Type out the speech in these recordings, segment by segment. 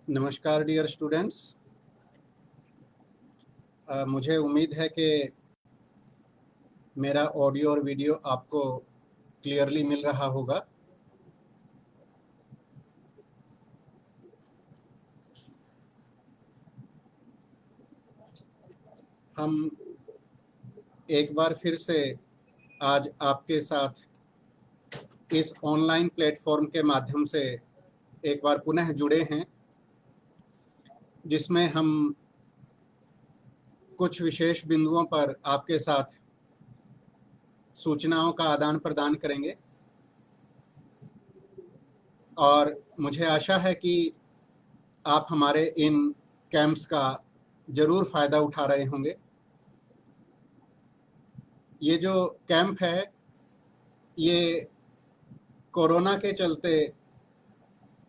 नमस्कार dear students. मुझे उम्मीद है कि मेरा ऑडियो और वीडियो आपको क्लियरली मिल रहा होगा। हम एक बार फिर से आज आपके साथ इस ऑनलाइन प्लेटफॉर्म के माध्यम से एक बार पुनः जुड़े हैं, जिसमें हम कुछ विशेष बिंदुओं पर आपके साथ सूचनाओं का आदान प्रदान करेंगे और मुझे आशा है कि आप हमारे इन कैंप्स का ज़रूर फ़ायदा उठा रहे होंगे। ये जो कैंप है ये कोरोना के चलते,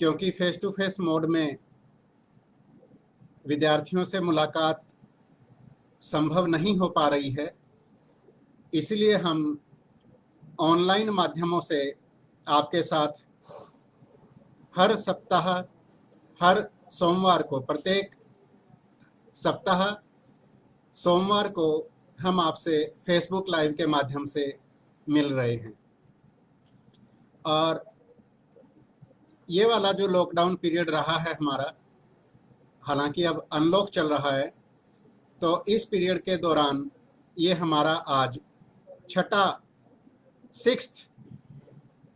क्योंकि फेस टू फेस मोड में विद्यार्थियों से मुलाकात संभव नहीं हो पा रही है, इसलिए हम ऑनलाइन माध्यमों से आपके साथ हर सप्ताह, हर सोमवार को, प्रत्येक सप्ताह सोमवार को हम आपसे फेसबुक लाइव के माध्यम से मिल रहे हैं। और ये वाला जो लॉकडाउन पीरियड रहा है हमारा, हालांकि अब अनलॉक चल रहा है, तो इस पीरियड के दौरान ये हमारा आज छठा 6th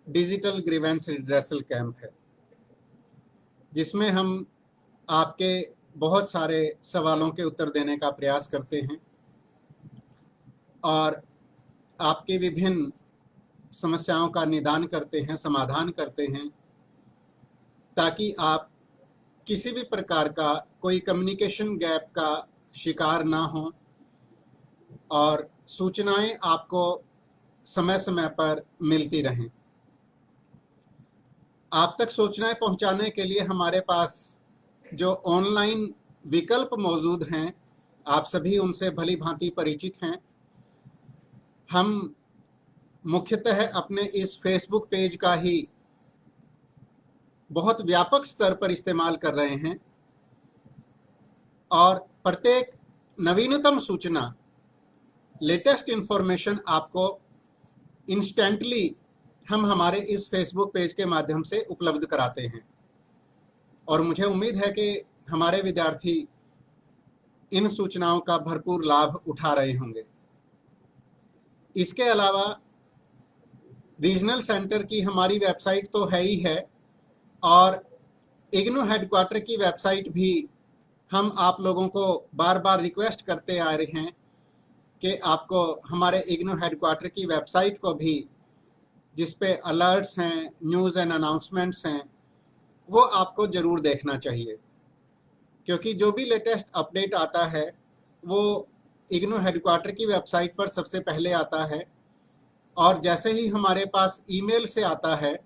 digital grievance redressal camp है, जिसमें हम आपके बहुत सारे सवालों के उत्तर देने का प्रयास करते हैं और आपकी विभिन्न समस्याओं का निदान करते हैं, समाधान करते हैं, ताकि आप किसी भी प्रकार का कोई कम्युनिकेशन गैप का शिकार ना हो और सूचनाएं आपको समय समय पर मिलती रहें। आप तक सूचनाएं पहुंचाने के लिए हमारे पास जो ऑनलाइन विकल्प मौजूद हैं, आप सभी उनसे भली भांति परिचित हैं। हम मुख्यतः अपने इस फेसबुक पेज का ही बहुत व्यापक स्तर पर इस्तेमाल कर रहे हैं और प्रत्येक नवीनतम सूचना, लेटेस्ट इंफॉर्मेशन आपको इंस्टेंटली हम हमारे इस फेसबुक पेज के माध्यम से उपलब्ध कराते हैं और मुझे उम्मीद है कि हमारे विद्यार्थी इन सूचनाओं का भरपूर लाभ उठा रहे होंगे। इसके अलावा रीजनल सेंटर की हमारी वेबसाइट तो है ही है और इग्नू हेडक्वार्टर की वेबसाइट भी हम आप लोगों को बार बार रिक्वेस्ट करते आ रहे हैं कि आपको हमारे इग्नू हेडक्वार्टर की वेबसाइट को भी, जिस पे अलर्ट्स हैं, न्यूज़ एंड अनाउंसमेंट्स हैं, वो आपको ज़रूर देखना चाहिए, क्योंकि जो भी लेटेस्ट अपडेट आता है वो इग्नू हेडक्वार्टर की वेबसाइट पर सबसे पहले आता है और जैसे ही हमारे पास ईमेल से आता है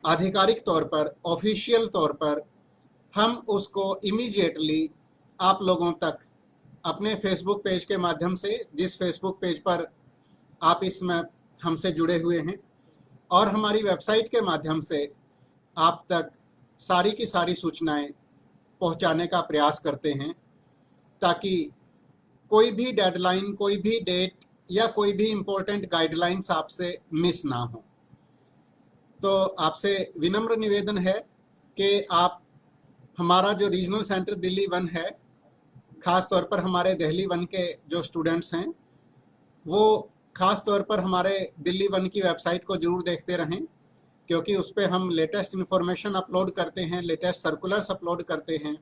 आधिकारिक तौर पर, ऑफिशियल तौर पर, हम उसको इमीडिएटली आप लोगों तक अपने फेसबुक पेज के माध्यम से, जिस फेसबुक पेज पर आप इसमें हमसे जुड़े हुए हैं, और हमारी वेबसाइट के माध्यम से आप तक सारी की सारी सूचनाएं पहुंचाने का प्रयास करते हैं, ताकि कोई भी डेडलाइन, कोई भी डेट या कोई भी इम्पोर्टेंट गाइडलाइंस आपसे मिस ना हो। तो आपसे विनम्र निवेदन है कि आप हमारा जो रीजनल सेंटर दिल्ली 1 है, ख़ास तौर पर हमारे दिल्ली 1 के जो स्टूडेंट्स हैं, वो ख़ास तौर पर हमारे दिल्ली 1 की वेबसाइट को ज़रूर देखते रहें, क्योंकि उस पर हम लेटेस्ट इन्फॉर्मेशन अपलोड करते हैं, लेटेस्ट सर्कुलर्स अपलोड करते हैं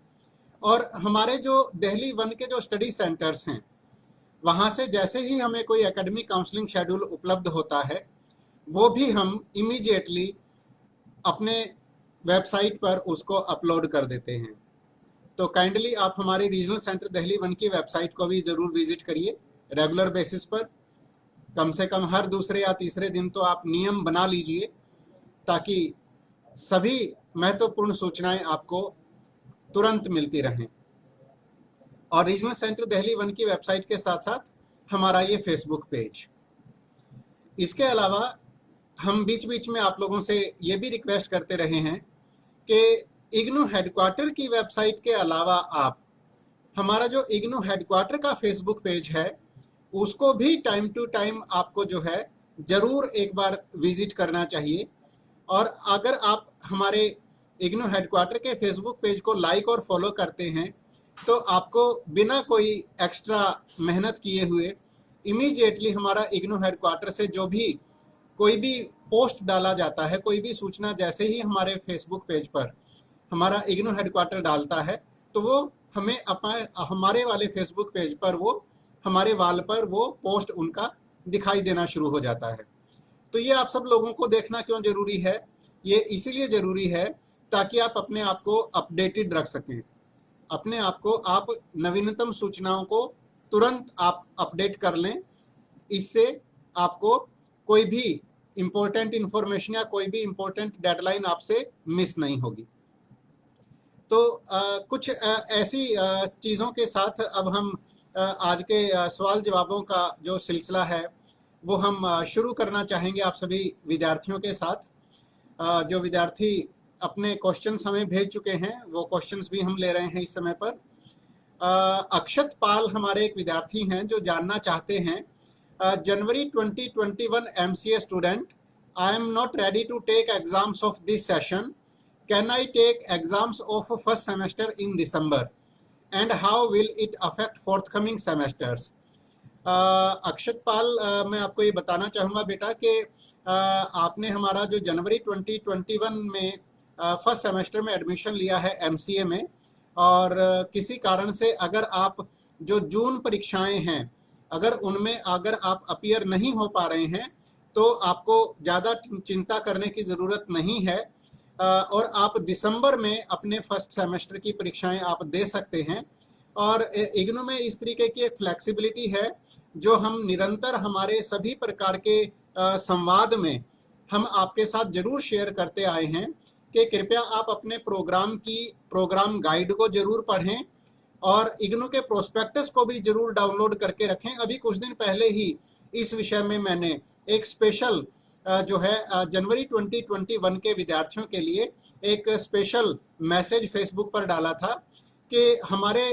और हमारे जो दिल्ली 1 के जो स्टडी सेंटर्स हैं, वहाँ से जैसे ही हमें कोई एकेडमिक काउंसलिंग शेड्यूल उपलब्ध होता है, वो भी हम इमीडिएटली अपने वेबसाइट पर उसको अपलोड कर देते हैं। तो काइंडली आप हमारे रीजनल सेंटर दिल्ली 1 की वेबसाइट को भी ज़रूर विजिट करिए रेगुलर बेसिस पर। कम से कम हर दूसरे या तीसरे दिन तो आप नियम बना लीजिए, ताकि सभी महत्वपूर्ण सूचनाएं आपको तुरंत मिलती रहें। और रीजनल सेंटर दिल्ली 1 की वेबसाइट के साथ साथ हमारा ये फेसबुक पेज। इसके अलावा हम बीच बीच में आप लोगों से ये भी रिक्वेस्ट करते रहे हैं कि इग्नू हेडक्वार्टर की वेबसाइट के अलावा आप हमारा जो इग्नू हेडक्वार्टर का फेसबुक पेज है उसको भी टाइम टू टाइम आपको जो है जरूर एक बार विजिट करना चाहिए। और अगर आप हमारे इग्नू हेडक्वार्टर के फेसबुक पेज को लाइक और फॉलो करते हैं तो आपको बिना कोई एक्स्ट्रा मेहनत किए हुए इमीडिएटली हमारा इग्नू हेडक्वार्टर से जो भी कोई भी पोस्ट डाला जाता है, कोई भी सूचना जैसे ही हमारे फेसबुक पेज पर हमारा इग्नू हेडक्वार्टर डालता है तो वो हमें हमारे वाले फेसबुक पेज पर वो हमारे वाल पर वो पोस्ट उनका दिखाई देना शुरू हो जाता है। तो ये आप सब लोगों को देखना क्यों जरूरी है? ये इसीलिए जरूरी है ताकि आप अपने आप को अपडेटेड रख सकें, अपने आप को आप नवीनतम सूचनाओं को तुरंत आप अपडेट कर लें। इससे आपको कोई भी इम्पोर्टेंट इंफॉर्मेशन या कोई भी इम्पोर्टेंट डेडलाइन आपसे मिस नहीं होगी। तो कुछ ऐसी चीज़ों के साथ अब हम आज के सवाल जवाबों का जो सिलसिला है वो हम शुरू करना चाहेंगे आप सभी विद्यार्थियों के साथ। जो विद्यार्थी अपने क्वेश्चंस हमें भेज चुके हैं वो क्वेश्चंस भी हम ले रहे हैं इस समय पर। अक्षत पाल हमारे एक विद्यार्थी हैं जो जानना चाहते हैं, जनवरी 2021 MCA student, I am not ready to take exams of this session, can I take exams of first semester in December and how will it affect forthcoming semesters? Akshat Pal, मैं आपको ये बताना चाहूँगा बेटा कि आपने हमारा जो जनवरी 2021 में फर्स्ट सेमेस्टर में एडमिशन लिया है MCA में, और किसी कारण से अगर आप जो जून परीक्षाएं हैं अगर उनमें अगर आप अपीयर नहीं हो पा रहे हैं तो आपको ज़्यादा चिंता करने की ज़रूरत नहीं है, और आप दिसंबर में अपने फर्स्ट सेमेस्टर की परीक्षाएं आप दे सकते हैं। और इग्नू में इस तरीके की एक फ्लेक्सिबिलिटी है जो हम निरंतर हमारे सभी प्रकार के संवाद में हम आपके साथ जरूर शेयर करते आए हैं कि कृपया आप अपने प्रोग्राम गाइड को जरूर पढ़ें और इग्नू के प्रोस्पेक्टस को भी जरूर डाउनलोड करके रखें। अभी कुछ दिन पहले ही इस विषय में मैंने एक स्पेशल जो है जनवरी 2021 के विद्यार्थियों के लिए एक स्पेशल मैसेज फेसबुक पर डाला था कि हमारे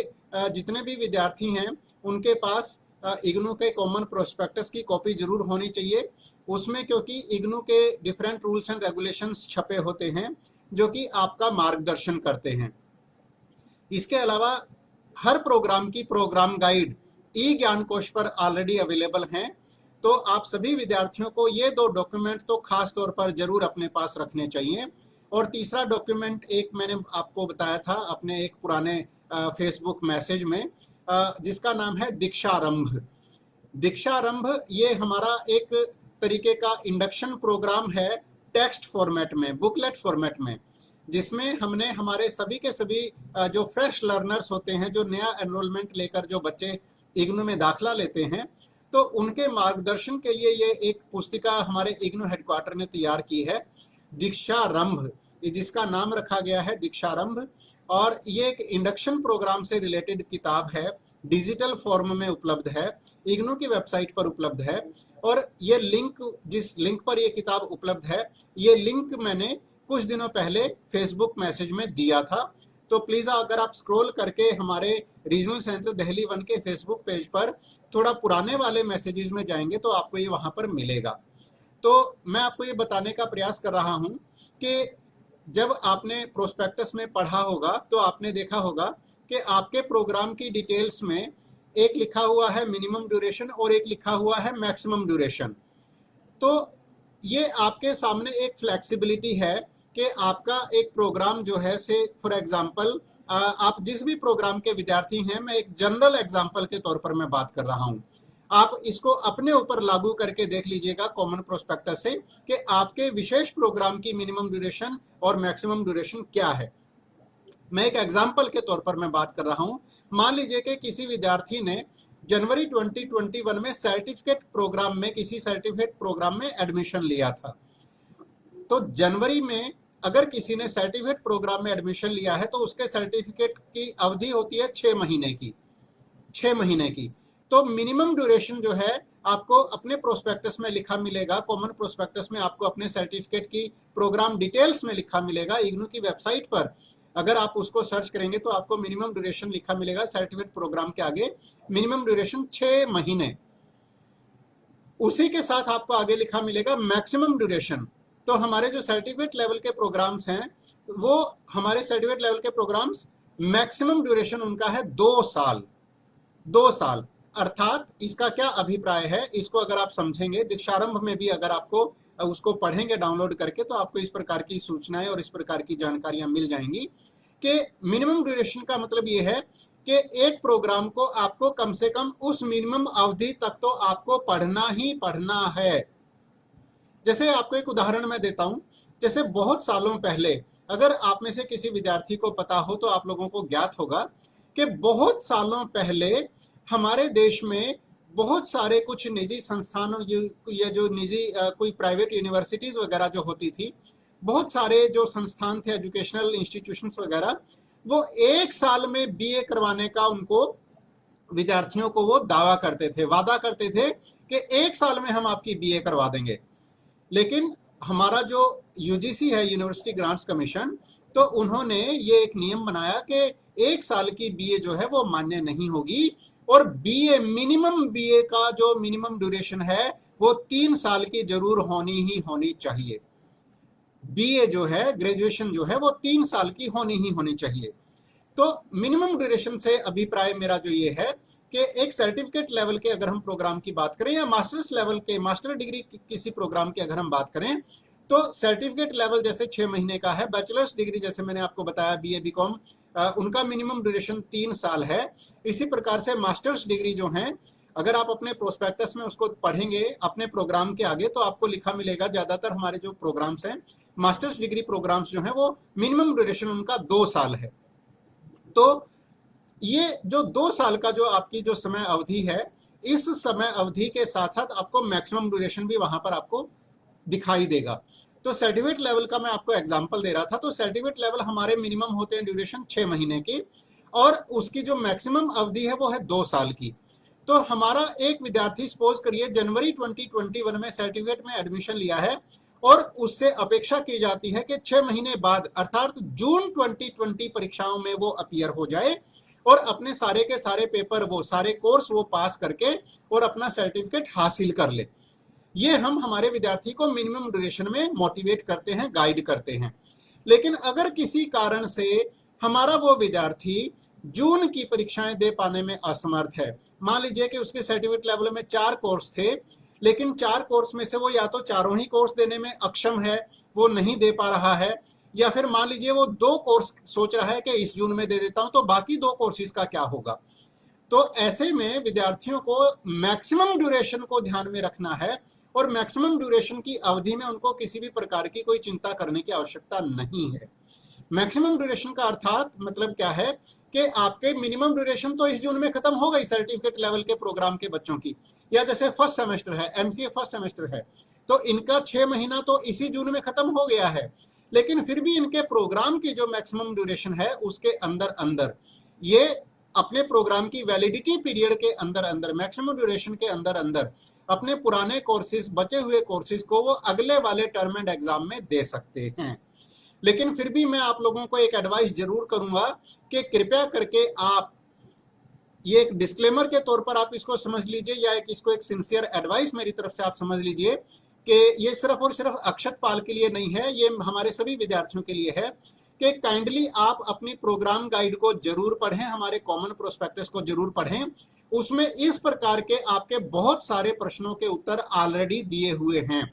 जितने भी विद्यार्थी हैं उनके पास इग्नू के कॉमन प्रोस्पेक्टस की कॉपी जरूर होनी चाहिए उसमें, क्योंकि इग्नू के डिफरेंट रूल्स एंड रेगुलेशंस छपे होते हैं जो कि आपका मार्गदर्शन करते हैं। इसके अलावा हर प्रोग्राम की प्रोग्राम गाइड ई ज्ञान कोश पर ऑलरेडी अवेलेबल हैं, तो आप सभी विद्यार्थियों को ये दो डॉक्यूमेंट तो खास तौर पर जरूर अपने पास रखने चाहिए। और तीसरा डॉक्यूमेंट एक मैंने आपको बताया था अपने एक पुराने फेसबुक मैसेज में, जिसका नाम है दीक्षारंभ। दीक्षारंभ ये हमारा एक तरीके का इंडक्शन प्रोग्राम है टेक्स्ट फॉर्मेट में, बुकलेट फॉर्मेट में, जिसमें हमने हमारे सभी के सभी जो फ्रेश लर्नर्स होते हैं, जो नया एनरोलमेंट लेकर जो बच्चे इग्नू में दाखिला लेते हैं, तो उनके मार्गदर्शन के लिए ये एक पुस्तिका हमारे इग्नू हेडक्वार्टर ने तैयार की है, दीक्षारंभ, जिसका नाम रखा गया है दीक्षारंभ। और ये एक इंडक्शन प्रोग्राम से रिलेटेड किताब है, डिजिटल फॉर्म में उपलब्ध है, इग्नू की वेबसाइट पर उपलब्ध है। और ये लिंक, जिस लिंक पर ये किताब उपलब्ध है, ये लिंक मैंने कुछ दिनों पहले फेसबुक मैसेज में दिया था, तो प्लीज़ अगर आप स्क्रॉल करके हमारे रीजनल सेंटर दिल्ली 1 के फेसबुक पेज पर थोड़ा पुराने वाले मैसेजेस में जाएंगे तो आपको ये वहाँ पर मिलेगा। तो मैं आपको ये बताने का प्रयास कर रहा हूँ कि जब आपने प्रोस्पेक्टस में पढ़ा होगा तो आपने देखा होगा कि आपके प्रोग्राम की डिटेल्स में एक लिखा हुआ है मिनिमम ड्यूरेशन और एक लिखा हुआ है मैक्सिमम ड्यूरेशन। तो ये आपके सामने एक फ्लेक्सिबिलिटी है कि आपका एक प्रोग्राम जो है, से फॉर एग्जांपल आप जिस भी प्रोग्राम के विद्यार्थी हैं, मैं एक जनरल एग्जांपल के तौर पर मैं बात कर रहा हूं, आप इसको अपने ऊपर लागू करके देख लीजिएगा कॉमन प्रोस्पेक्टस से कि आपके विशेष प्रोग्राम की मिनिमम ड्यूरेशन और मैक्सिमम ड्यूरेशन क्या है। मैं एक एग्जाम्पल के तौर पर मैं बात कर रहा हूं। मान लीजिए कि किसी विद्यार्थी ने जनवरी 2021 में सर्टिफिकेट प्रोग्राम में, किसी सर्टिफिकेट प्रोग्राम में एडमिशन लिया था। तो जनवरी में अगर किसी ने सर्टिफिकेट प्रोग्राम में एडमिशन लिया है तो उसके सर्टिफिकेट की अवधि होती है 6 महीने की, 6 महीने की। तो मिनिमम ड्यूरेशन जो है आपको अपने प्रोस्पेक्टस में लिखा मिलेगा, कॉमन प्रोस्पेक्टस में आपको अपने सर्टिफिकेट की प्रोग्राम डिटेल्स में लिखा मिलेगा इग्नू की वेबसाइट पर। अगर आप उसको सर्च करेंगे तो आपको मिनिमम ड्यूरेशन लिखा मिलेगा सर्टिफिकेट प्रोग्राम के आगे, मिनिमम ड्यूरेशन 6 महीने। उसी के साथ आपको आगे लिखा मिलेगा मैक्सिमम ड्यूरेशन। तो हमारे जो सर्टिफिकेट लेवल के प्रोग्राम्स हैं, वो हमारे सर्टिफिकेट लेवल के प्रोग्राम्स मैक्सिमम ड्यूरेशन उनका है 2 साल। 2 साल अर्थात इसका क्या अभिप्राय है, इसको अगर आप समझेंगे, दीक्षारंभ में भी अगर आपको उसको पढ़ेंगे डाउनलोड करके तो आपको इस प्रकार की सूचनाएं और इस प्रकार की जानकारियां मिल जाएंगी कि मिनिमम ड्यूरेशन का मतलब ये है कि एक प्रोग्राम को आपको कम से कम उस मिनिमम अवधि तक तो आपको पढ़ना ही पढ़ना है। जैसे आपको एक उदाहरण मैं देता हूं, जैसे बहुत सालों पहले, अगर आप में से किसी विद्यार्थी को पता हो तो आप लोगों को ज्ञात होगा कि बहुत सालों पहले हमारे देश में बहुत सारे कुछ निजी संस्थानों या जो निजी कोई प्राइवेट यूनिवर्सिटीज वगैरह जो होती थी, बहुत सारे जो संस्थान थे, एजुकेशनल इंस्टीट्यूशंस वगैरह, वो 1 साल में बीए करवाने का उनको विद्यार्थियों को वो दावा करते थे, वादा करते थे कि 1 साल में हम आपकी बीए करवा देंगे। लेकिन हमारा जो यूजीसी है, यूनिवर्सिटी ग्रांट्स कमीशन, तो उन्होंने ये एक नियम बनाया कि 1 साल की बीए जो है वो मान्य नहीं होगी और बीए, मिनिमम बीए का जो मिनिमम ड्यूरेशन है वो 3 साल की जरूर होनी ही होनी चाहिए। बीए जो है, ग्रेजुएशन जो है वो 3 साल की होनी ही होनी चाहिए। तो मिनिमम ड्यूरेशन से अभिप्राय मेरा जो ये है कि एक सर्टिफिकेट लेवल के अगर हम प्रोग्राम की बात करें या मास्टर्स लेवल के, मास्टर डिग्री किसी प्रोग्राम की अगर हम बात करें, तो सर्टिफिकेट लेवल जैसे 6 महीने का है, बैचलर्स डिग्री जैसे मैंने आपको बताया बीए बीकॉम, उनका मिनिमम ड्यूरेशन 3 साल है। इसी प्रकार से मास्टर्स डिग्री जो है, अगर आप अपने प्रोस्पेक्टस में उसको पढ़ेंगे अपने प्रोग्राम के आगे तो आपको लिखा मिलेगा, ज्यादातर हमारे जो प्रोग्राम्स हैं मास्टर्स डिग्री प्रोग्राम्स जो हैं वो मिनिमम ड्यूरेशन उनका 2 साल है। तो ये जो 2 साल का जो आपकी जो समय अवधि है, इस समय अवधि के साथ साथ आपको मैक्सिमम ड्यूरेशन भी वहां पर आपको दिखाई देगा। तो सर्टिफिकेट लेवल का मैं आपको एग्जांपल दे रहा था, तो सर्टिफिकेट लेवल हमारे मिनिमम होते हैं ड्यूरेशन 6 महीने की और उसकी जो मैक्सिमम अवधि है वो है 2 साल की। तो हमारा एक विद्यार्थी, सपोज करिए जनवरी 2021 में सर्टिफिकेट में एडमिशन लिया है और उससे अपेक्षा की जाती है कि 6 महीने बाद अर्थात जून 2020 परीक्षाओं में वो अपीयर हो जाए और अपने सारे के सारे पेपर, वो सारे कोर्स वो पास करके और अपना सर्टिफिकेट हासिल कर ले। ये हम हमारे विद्यार्थी को मिनिमम ड्यूरेशन में मोटिवेट करते हैं, गाइड करते हैं। लेकिन अगर किसी कारण से हमारा वो विद्यार्थी जून की परीक्षाएं दे पाने में असमर्थ है, मान लीजिए कि उसके सर्टिफिकेट लेवल में 4 कोर्स थे, लेकिन 4 कोर्स में से वो या तो चारों ही कोर्स देने में अक्षम है, वो नहीं दे पा रहा है, या फिर मान लीजिए वो 2 कोर्स सोच रहा है कि इस जून में दे देता हूं, तो बाकी 2 कोर्सेज का क्या होगा। तो ऐसे में विद्यार्थियों को मैक्सिमम ड्यूरेशन को ध्यान में रखना है और मैक्सिमम ड्यूरेशन की अवधि में उनको किसी भी प्रकार की कोई चिंता करने की आवश्यकता नहीं है। मैक्सिमम ड्यूरेशन का अर्थात मतलब क्या है कि आपके मिनिमम ड्यूरेशन तो इस जून में खत्म हो गई सर्टिफिकेट लेवल के प्रोग्राम के बच्चों की, या जैसे फर्स्ट सेमेस्टर है, एमसीए फर्स्ट सेमेस्टर है, तो इनका 6 महीना तो इसी जून में खत्म हो गया है, लेकिन फिर भी इनके प्रोग्राम की जो मैक्सिमम ड्यूरेशन है उसके अंदर अंदर ये अपने प्रोग्राम की वैलिडिटी पीरियड के अंदर अंदर, मैक्सिमम ड्यूरेशन के अंदर अंदर अपने पुराने कोर्सेज, बचे हुए कोर्सेज को वो अगले वाले टर्म एंड एग्जाम में दे सकते हैं। लेकिन फिर भी मैं आप लोगों को एक एडवाइस जरूर करूंगा कि कृपया करके आप ये एक डिस्क्लेमर के तौर पर आप इसको समझ लीजिए, या इसको एक सिंसियर एडवाइस मेरी तरफ से आप समझ लीजिए कि ये सिर्फ और सिर्फ अक्षत पाल के लिए नहीं है, ये हमारे सभी विद्यार्थियों के लिए है कि काइंडली आप अपनी प्रोग्राम गाइड को जरूर पढ़ें, हमारे कॉमन प्रोस्पेक्टस को जरूर पढ़ें। उसमें इस प्रकार के आपके बहुत सारे प्रश्नों के उत्तर ऑलरेडी दिए हुए हैं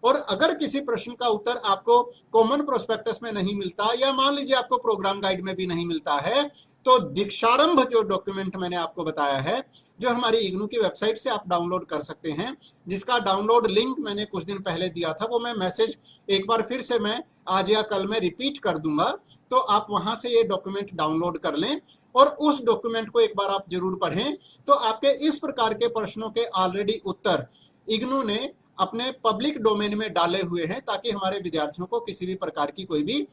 और अगर किसी प्रश्न का उत्तर आपको कॉमन प्रोस्पेक्टस में नहीं मिलता या मान लीजिए आपको प्रोग्राम गाइड में भी नहीं मिलता है, तो दीक्षारंभ जो डॉक्यूमेंट मैंने आपको बताया है, जो हमारी इग्नू की वेबसाइट से आप डाउनलोड कर सकते हैं, जिसका डाउनलोड लिंक मैंने कुछ दिन पहले दिया था, वो मैं मैसेज एक बार फिर से मैं आज या कल में रिपीट कर दूंगा, तो आप वहां से ये डॉक्यूमेंट डाउनलोड कर लें और उस डॉक्यूमेंट को एक बार आप जरूर पढ़ें। तो आपके इस प्रकार के प्रश्नों के ऑलरेडी उत्तर इग्नू ने अपने पब्लिक डोमेन में डाले हुए हैं ताकि हमारे विद्यार्थियों को किसी भी प्रकार की कोई भी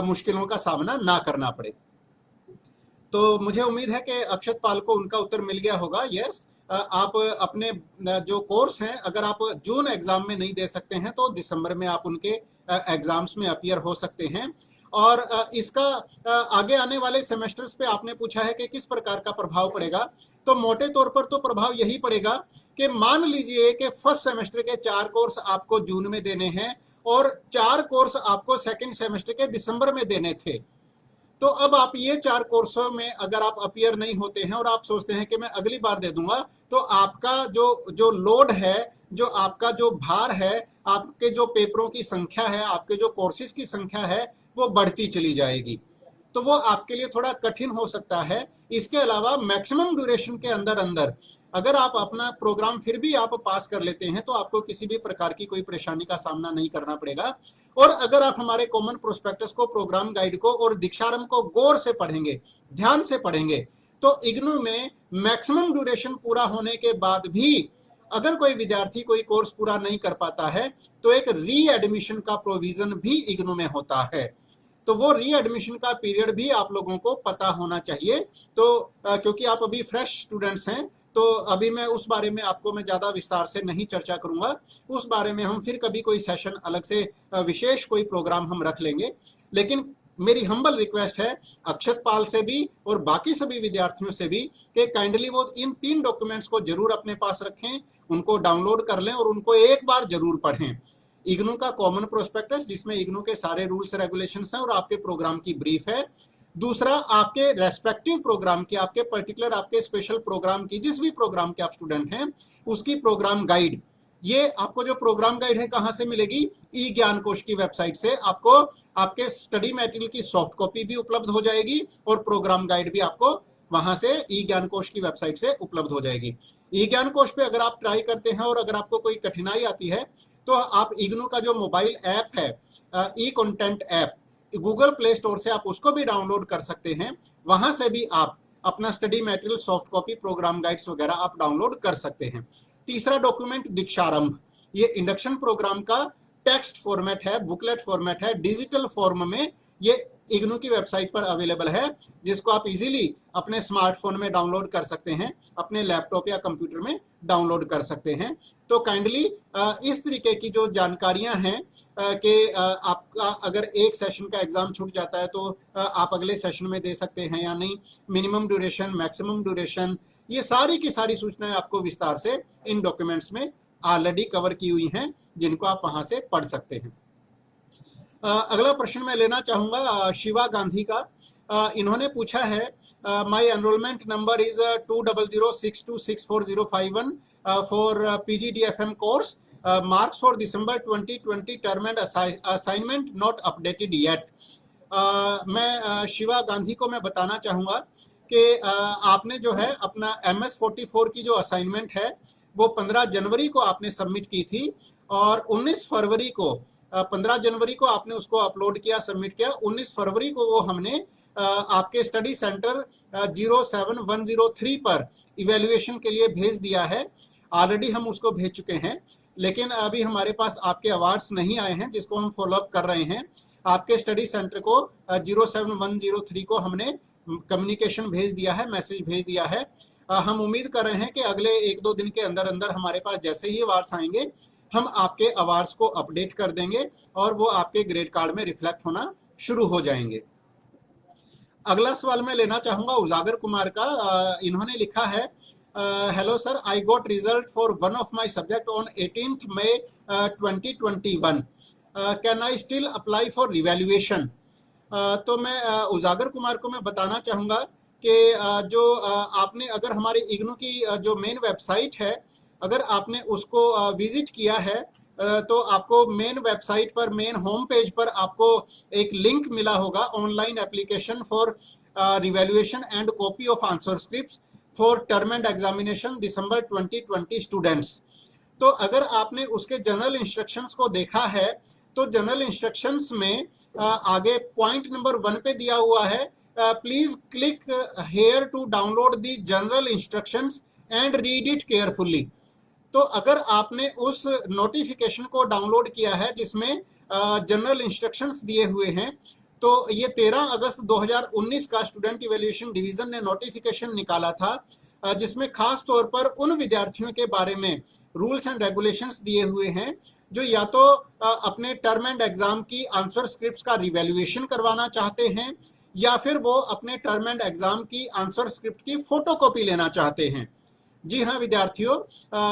मुश्किलों का सामना ना करना पड़े। तो मुझे उम्मीद है कि अक्षत पाल को उनका उत्तर मिल गया होगा। यस, आप अपने जो कोर्स हैं, अगर आप जून एग्जाम में नहीं दे सकते हैं तो दिसंबर में आप उनके एग्जाम्स में अपीयर हो सकते हैं। और इसका आगे आने वाले सेमेस्टर्स पे आपने पूछा है कि किस प्रकार का प्रभाव पड़ेगा। तो मोटे तौर पर तो प्रभाव यही पड़ेगा कि मान लीजिए कि फर्स्ट सेमेस्टर के 4 कोर्स आपको जून में देने हैं और 4 कोर्स आपको सेकंड सेमेस्टर के दिसंबर में देने थे। तो अब आप ये 4 कोर्सों में अगर आप अपीयर नहीं होते हैं और आप सोचते हैं कि मैं अगली बार दे दूंगा, तो आपका जो लोड है, जो आपका जो भार है, आपके जो पेपरों की संख्या है, आपके जो कोर्सेज की संख्या है, वो बढ़ती चली जाएगी। तो वो आपके लिए थोड़ा कठिन हो सकता है। इसके अलावा मैक्सिमम ड्यूरेशन के अंदर अंदर अगर आप अपना प्रोग्राम फिर भी आप पास कर लेते हैं तो आपको किसी भी प्रकार की कोई परेशानी का सामना नहीं करना पड़ेगा। और अगर आप हमारे कॉमन प्रोस्पेक्टस को, प्रोग्राम गाइड को और दीक्षारंभ को गौर से पढ़ेंगे, ध्यान से पढ़ेंगे, तो इग्नू में मैक्सिमम ड्यूरेशन पूरा होने के बाद भी अगर कोई विद्यार्थी कोई कोर्स पूरा नहीं कर पाता है तो एक री एडमिशन का प्रोविजन भी इग्नू में होता है। तो वो री एडमिशन का पीरियड भी आप लोगों को पता होना चाहिए। तो क्योंकि आप अभी फ्रेश स्टूडेंट्स हैं तो अभी मैं उस बारे में आपको मैं ज़्यादा विस्तार से नहीं चर्चा करूंगा। उस बारे में हम फिर कभी कोई सेशन अलग से विशेष कोई प्रोग्राम हम रख लेंगे। लेकिन मेरी हम्बल रिक्वेस्ट है अक्षत पाल से भी और बाकी सभी विद्यार्थियों से भी कि काइंडली वो इन 3 डॉक्यूमेंट्स को जरूर अपने पास रखें, उनको डाउनलोड कर लें और उनको एक बार जरूर पढ़ें। इग्नू का कॉमन प्रोस्पेक्टस जिसमें इग्नू के सारे रूल्स रेगुलेशंस हैं और आपके प्रोग्राम की ब्रीफ है। दूसरा, आपके रेस्पेक्टिव प्रोग्राम की, आपके पर्टिकुलर आपके स्पेशल प्रोग्राम की, जिस भी प्रोग्राम के आप स्टूडेंट हैं उसकी प्रोग्राम गाइड। ये आपको जो प्रोग्राम गाइड है कहां से मिलेगी? ई ज्ञान कोश की वेबसाइट से आपको आपके स्टडी मटेरियल की सॉफ्ट कॉपी भी उपलब्ध हो जाएगी और प्रोग्राम गाइड भी आपको वहां से ई ज्ञान कोश की वेबसाइट से उपलब्ध हो जाएगी। ई ज्ञान कोश पे अगर आप ट्राई करते हैं और अगर आपको कोई कठिनाई आती है तो आप इग्नू का जो मोबाइल ऐप है, e content app, Google Play Store से आप उसको भी डाउनलोड कर सकते हैं। वहां से भी आप अपना study material, soft copy, program guides वगैरह आप डाउनलोड कर सकते हैं। तीसरा डॉक्यूमेंट दीक्षारंभ, ये इंडक्शन प्रोग्राम का टेक्स्ट फॉर्मेट है, बुकलेट फॉर्मेट है, डिजिटल फॉर्म में ये इग्नू की वेबसाइट पर अवेलेबल है, जिसको आप इजीली अपने स्मार्टफोन में डाउनलोड कर सकते हैं, अपने लैपटॉप या कंप्यूटर में डाउनलोड कर सकते हैं। तो काइंडली इस तरीके की जो जानकारियां हैं कि आपका अगर एक सेशन का एग्जाम छूट जाता है तो आप अगले सेशन में दे सकते हैं या नहीं, मिनिमम ड्यूरेशन, मैक्सिमम ड्यूरेशन, ये सारी की सारी सूचनाएं आपको विस्तार से इन डॉक्यूमेंट्स में ऑलरेडी कवर की हुई हैं, जिनको आप वहां से पढ़ सकते हैं। अगला प्रश्न मैं लेना चाहूंगा शिवा गांधी का। इन्होंने पूछा है my enrolment number is 2006264051 for PGDFM course, marks for December 2020 term and assignment not updated yet. मैं शिवा गांधी को मैं बताना चाहूंगा कि आपने जो है अपना MS44 की जो असाइनमेंट है वो 15 जनवरी को आपने सबमिट की थी और 19 फरवरी को 15 जनवरी को आपने उसको अपलोड किया, सबमिट किया। 19 फरवरी को वो हमने आपके स्टडी सेंटर 07103 पर इवैल्यूएशन के लिए भेज दिया है। ऑलरेडी हम उसको भेज चुके हैं, लेकिन अभी हमारे पास आपके अवार्ड्स नहीं आए हैं, जिसको हम फॉलोअप कर रहे हैं। आपके स्टडी सेंटर को 07103 को हमने कम्युनिकेशन भेज दिया है, मैसेज भेज दिया है। हम उम्मीद कर रहे हैं कि अगले 1-2 दिन के अंदर अंदर हमारे पास जैसे ही अवार्ड्स आएंगे हम आपके अवार्ड्स को अपडेट कर देंगे और वो आपके ग्रेड कार्ड में रिफ्लेक्ट होना शुरू हो जाएंगे। अगला सवाल मैं लेना चाहूंगा उजागर कुमार का। इन्होंने लिखा है, hello sir, I got result for one of my subject on 18th May 2021, can I still apply for revaluation? तो मैं उजागर कुमार को मैं बताना चाहूंगा कि जो आपने अगर हमारे इग्नू की जो मेन वेबसाइट है अगर आपने उसको विजिट किया है तो आपको मेन वेबसाइट पर, मेन होम पेज पर आपको एक लिंक मिला होगा, online application for revaluation and copy of answer scripts for term and examination December 2020 students. तो अगर आपने उसके जनरल इंस्ट्रक्शंस को देखा है तो जनरल इंस्ट्रक्शंस में आगे पॉइंट नंबर 1 पे दिया हुआ है, please click here to download the general instructions and read it carefully. तो अगर आपने उस नोटिफिकेशन को डाउनलोड किया है जिसमें जनरल इंस्ट्रक्शंस दिए हुए हैं, तो ये 13 अगस्त 2019 का स्टूडेंट इवैल्यूएशन डिवीजन ने नोटिफिकेशन निकाला था। जिसमें खास तौर पर उन विद्यार्थियों के बारे में रूल्स एंड रेगुलेशंस दिए हुए हैं जो या तो अपने टर्म एंड एग्जाम की आंसर स्क्रिप्ट्स का रिवैल्यूएशन करवाना चाहते हैं या फिर वो अपने टर्म एंड एग्जाम की आंसर स्क्रिप्ट की फोटोकॉपी लेना चाहते हैं। जी हाँ विद्यार्थियों,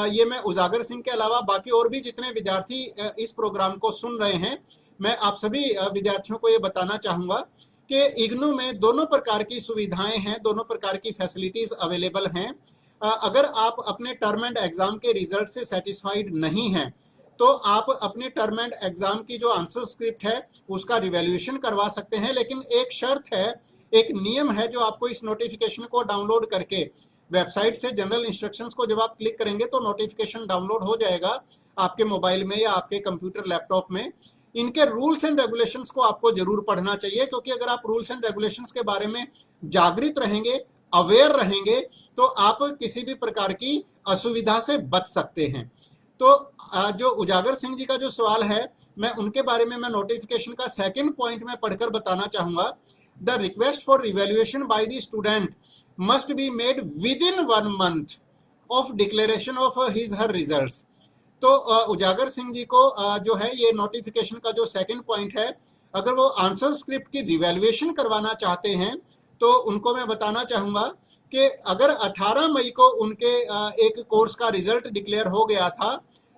ये मैं उजागर सिंह के अलावा बाकी और भी जितने विद्यार्थी इस प्रोग्राम को सुन रहे हैं, मैं आप सभी विद्यार्थियों को ये बताना चाहूँगा कि इग्नू में दोनों प्रकार की सुविधाएं हैं, दोनों प्रकार की फैसिलिटीज अवेलेबल हैं। अगर आप अपने टर्म एंड एग्जाम के रिजल्ट से सेटिस्फाइड नहीं हैं तो आप अपने टर्म एंड एग्जाम की जो आंसर स्क्रिप्ट है उसका रिवैल्यूएशन करवा सकते हैं, लेकिन एक शर्त है, एक नियम है जो आपको इस नोटिफिकेशन को डाउनलोड करके वेबसाइट से जनरल इंस्ट्रक्शंस को जब आप क्लिक करेंगे तो नोटिफिकेशन डाउनलोड हो जाएगा आपके मोबाइल में या आपके कंप्यूटर लैपटॉप में। इनके रूल्स एंड रेगुलेशंस को आपको जरूर पढ़ना चाहिए, क्योंकि अगर आप रूल्स एंड रेगुलेशंस के बारे में जागृत रहेंगे, अवेयर रहेंगे, तो आप किसी भी प्रकार की असुविधा से बच सकते हैं। तो जो उजागर सिंह जी का जो सवाल है, मैं उनके बारे में मैं नोटिफिकेशन का सेकंड पॉइंट में पढ़कर बताना चाहूंगा। The request for revaluation by the student must be made with in 1 month of declaration of his her results. तो उजागर सिंह जी को जो है ये नोटिफिकेशन का जो सेकंड पॉइंट है, अगर वो आंसर स्क्रिप्ट की रिवैल्यूएशन करवाना चाहते हैं तो उनको मैं बताना चाहूंगा कि अगर 18 मई को उनके एक कोर्स का रिजल्ट डिक्लेयर हो गया था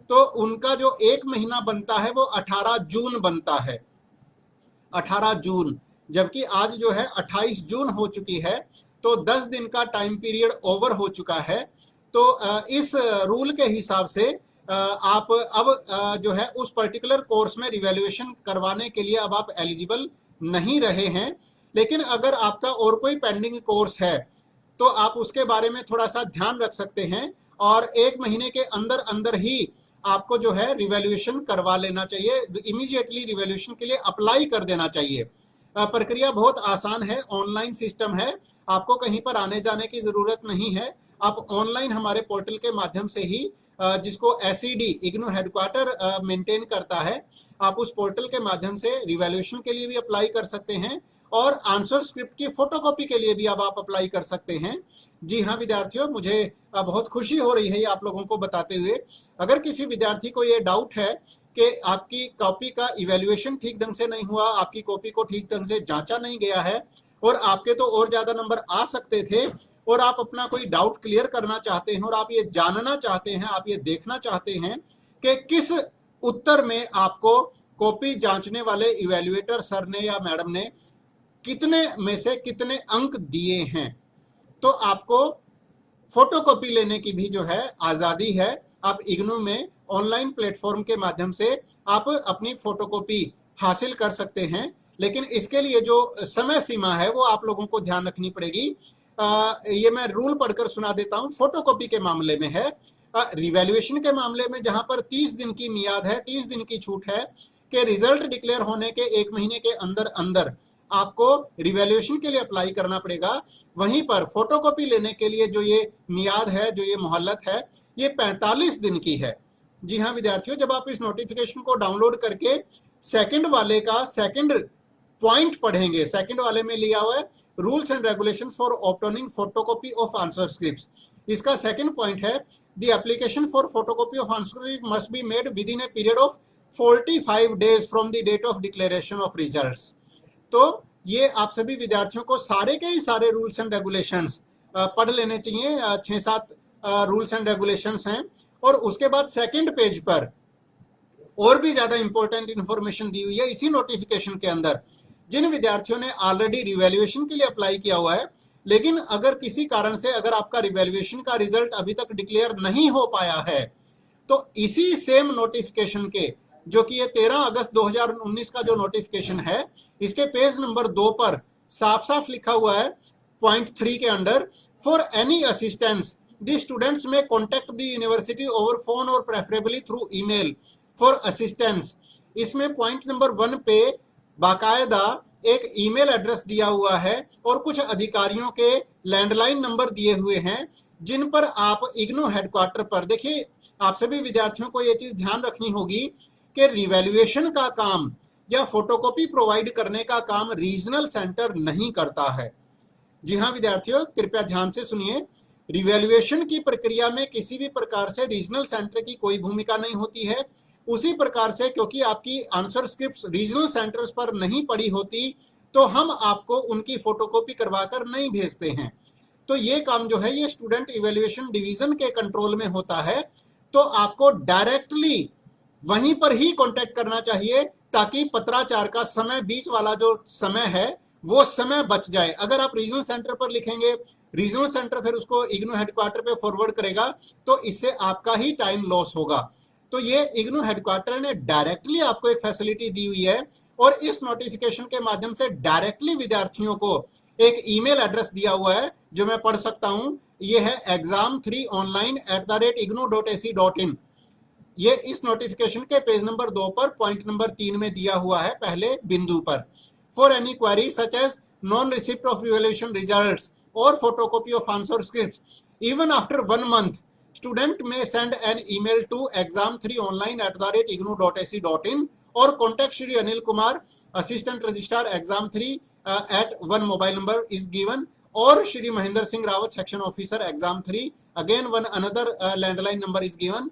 तो उनका जो 1 महीना बनता है वो 18 जून बनता है, 18 जून, जबकि आज जो है 28 जून हो चुकी है, तो 10 दिन का टाइम पीरियड ओवर हो चुका है। तो इस रूल के हिसाब से आप अब जो है उस पर्टिकुलर कोर्स में रिवैल्यूएशन करवाने के लिए अब आप एलिजिबल नहीं रहे हैं। लेकिन अगर आपका और कोई पेंडिंग कोर्स है तो आप उसके बारे में थोड़ा सा ध्यान रख सकते हैं और 1 महीने के अंदर अंदर ही आपको जो है रिवैल्यूएशन करवा लेना चाहिए, इमीडिएटली रिवैल्यूएशन के लिए अप्लाई कर देना चाहिए। प्रक्रिया बहुत आसान है, ऑनलाइन सिस्टम है, आपको कहीं पर आने जाने की जरूरत नहीं है। आप ऑनलाइन हमारे पोर्टल के माध्यम से ही, जिसको एसईडी इग्नू हेडक्वार्टर मेंटेन करता है, आप उस पोर्टल के माध्यम से रिवैल्यूएशन के लिए भी अप्लाई कर सकते हैं और आंसर स्क्रिप्ट की फोटोकॉपी के लिए भी अब आप अप्लाई कर सकते हैं। जी हाँ विद्यार्थियों, मुझे बहुत खुशी हो रही है ये आप लोगों को बताते हुए। अगर किसी विद्यार्थी को ये डाउट है कि आपकी कॉपी का इवैल्यूएशन ठीक ढंग से नहीं हुआ, आपकी कॉपी को ठीक ढंग से जांचा नहीं गया है और आपके तो और ज्यादा नंबर आ सकते थे और आप अपना कोई डाउट क्लियर करना चाहते हैं और आप ये जानना चाहते हैं, आप ये देखना चाहते हैं कि किस उत्तर में आपको कॉपी जांचने वाले इवैल्यूएटर सर ने या मैडम ने कितने में से कितने अंक दिए हैं, तो आपको फोटोकॉपी लेने की भी जो है आजादी है। आप इग्नू में ऑनलाइन प्लेटफॉर्म के माध्यम से आप अपनी फोटोकॉपी हासिल कर सकते हैं, लेकिन इसके लिए जो समय सीमा है वो आप लोगों को ध्यान रखनी पड़ेगी। ये मैं रूल पढ़कर सुना देता हूं। फोटोकॉपी के मामले में है, रिवैल्यूएशन के मामले में जहां पर 30 दिन की मियाद है, 30 दिन की छूट है कि रिजल्ट डिक्लेयर होने के 1 महीने के अंदर अंदर आपको रिवैल्यूएशन के लिए अप्लाई करना पड़ेगा। वहीं पर फोटोकॉपी लेने के लिए जो ये मियाद है, जो ये मोहलत है, ये 45 दिन की है। जी हाँ विद्यार्थियों, जब आप इस नोटिफिकेशन को डाउनलोड करके सेकंड वाले का सेकंड पॉइंट पढ़ेंगे, सेकंड वाले में लिया हुआ है rules and regulations for obtaining photocopy of answer scripts. इसका सेकंड पॉइंट है the application for photocopy of answer script must be made within a period of 45 days from the date of declaration of results. तो ये आप सभी विद्यार्थियों को सारे के ही सारे रूल्स एंड रेगुलेशंस पढ़ लेने चाहिए। 6-7 रूल्स एंड रेगुलेशंस हैं और उसके बाद सेकंड पेज पर और भी ज्यादा इंपॉर्टेंट इंफॉर्मेशन दी हुई है इसी नोटिफिकेशन के अंदर। जिन विद्यार्थियों ने ऑलरेडी रिवैल्यूएशन के लिए अप्लाई किया हुआ है, लेकिन अगर किसी कारण से अगर आपका रिवैल्यूएशन का रिजल्ट अभी तक डिक्लेयर नहीं हो पाया है, तो इसी सेम नोटिफिकेशन के, जो कि ये 13 अगस्त 2019 का जो नोटिफिकेशन है, इसके पेज नंबर 2 पर साफ साफ लिखा हुआ है पॉइंट 3 के under, for any assistance the students may contact the university over phone or preferably through email for assistance. इसमें पॉइंट नंबर 1 पे बाकायदा एक ईमेल एड्रेस दिया हुआ है और कुछ अधिकारियों के लैंडलाइन नंबर दिए हुए हैं, जिन पर आप इग्नू हेडक्वार्टर पर, देखिए आप सभी विद्यार्थियों को यह चीज ध्यान रखनी होगी कि रिवैल्यूएशन का काम या फोटोकॉपी प्रोवाइड करने का काम रीजनल सेंटर नहीं करता है। जी हाँ विद्यार्थियों, कृपया ध्यान से सुनिए। रिवैल्यूएशन की प्रक्रिया में किसी भी प्रकार से रीजनल सेंटर की कोई भूमिका नहीं होती है। उसी प्रकार से क्योंकि आपकी आंसर स्क्रिप्ट्स रीजनल सेंटर्स पर नहीं पड़ी होती, तो हम आपको उनकी फोटोकॉपी करवाकर नहीं भेजते हैं। तो ये काम जो है ये स्टूडेंट इवैल्यूएशन डिवीजन के कंट्रोल में होता है। तो आपको डायरेक्टली वहीं पर ही कांटेक्ट करना चाहिए, ताकि पत्राचार का समय, बीच वाला जो समय है वो समय बच जाए। अगर आप रीजनल सेंटर पर लिखेंगे, रीजनल सेंटर फिर उसको इग्नू हेडक्वार्टर पे फॉरवर्ड करेगा, तो इससे आपका ही टाइम लॉस होगा। तो ये इग्नू हेडक्वार्टर ने डायरेक्टली आपको एक फैसिलिटी दी हुई है, और इस नोटिफिकेशन के माध्यम से डायरेक्टली विद्यार्थियों को एक ईमेल एड्रेस दिया हुआ है, जो मैं पढ़ सकता हूं। ये है exam3online@ignu.ac.in। ये इस नोटिफिकेशन के पेज नंबर 2 पर पॉइंट नंबर 3 में दिया हुआ है, पहले बिंदु पर। For any query such as non receipt of revaluation results or photocopy of answer scripts even after 1 month, student may send an email to exam3online@ignu.ac.in or contact Shri Anil Kumar, Assistant Registrar Exam3 at one mobile number is given, or Shri Mahendra Singh Rawat, Section Officer Exam3, again one another landline number is given,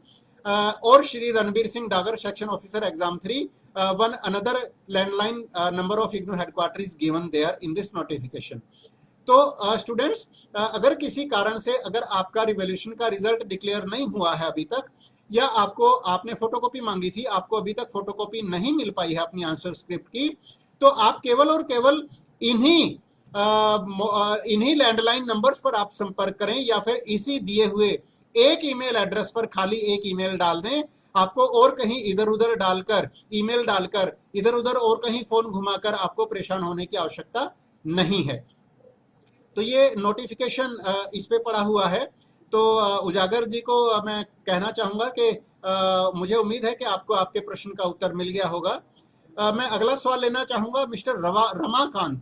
or Shri Ranbir Singh Dagar, Section Officer Exam3, one another landline number of IGNOU headquarters is given there in this notification. तो students, अगर किसी कारण से अगर आपका revaluation का result declare नहीं हुआ है अभी तक, या आपने फोटोकॉपी मांगी थी, आपको अभी तक फोटोकॉपी नहीं मिल पाई है अपनी आंसर स्क्रिप्ट की, तो आप केवल और केवल इन्हीं लैंडलाइन नंबर्स पर आप संपर्क करें, या फिर इसी दिए हुए एक ईमेल एड्रेस पर खाली एक ईमेल डाल दें। आपको और कहीं इधर उधर डालकर, ईमेल डालकर, इधर उधर और कहीं फोन घुमाकर आपको परेशान होने की आवश्यकता नहीं है। तो ये नोटिफिकेशन इस पे पड़ा हुआ है। तो उजागर जी को मैं कहना चाहूंगा कि मुझे उम्मीद है कि आपको आपके प्रश्न का उत्तर मिल गया होगा। मैं अगला सवाल लेना चाहूंगा मिस्टर रमाकांत।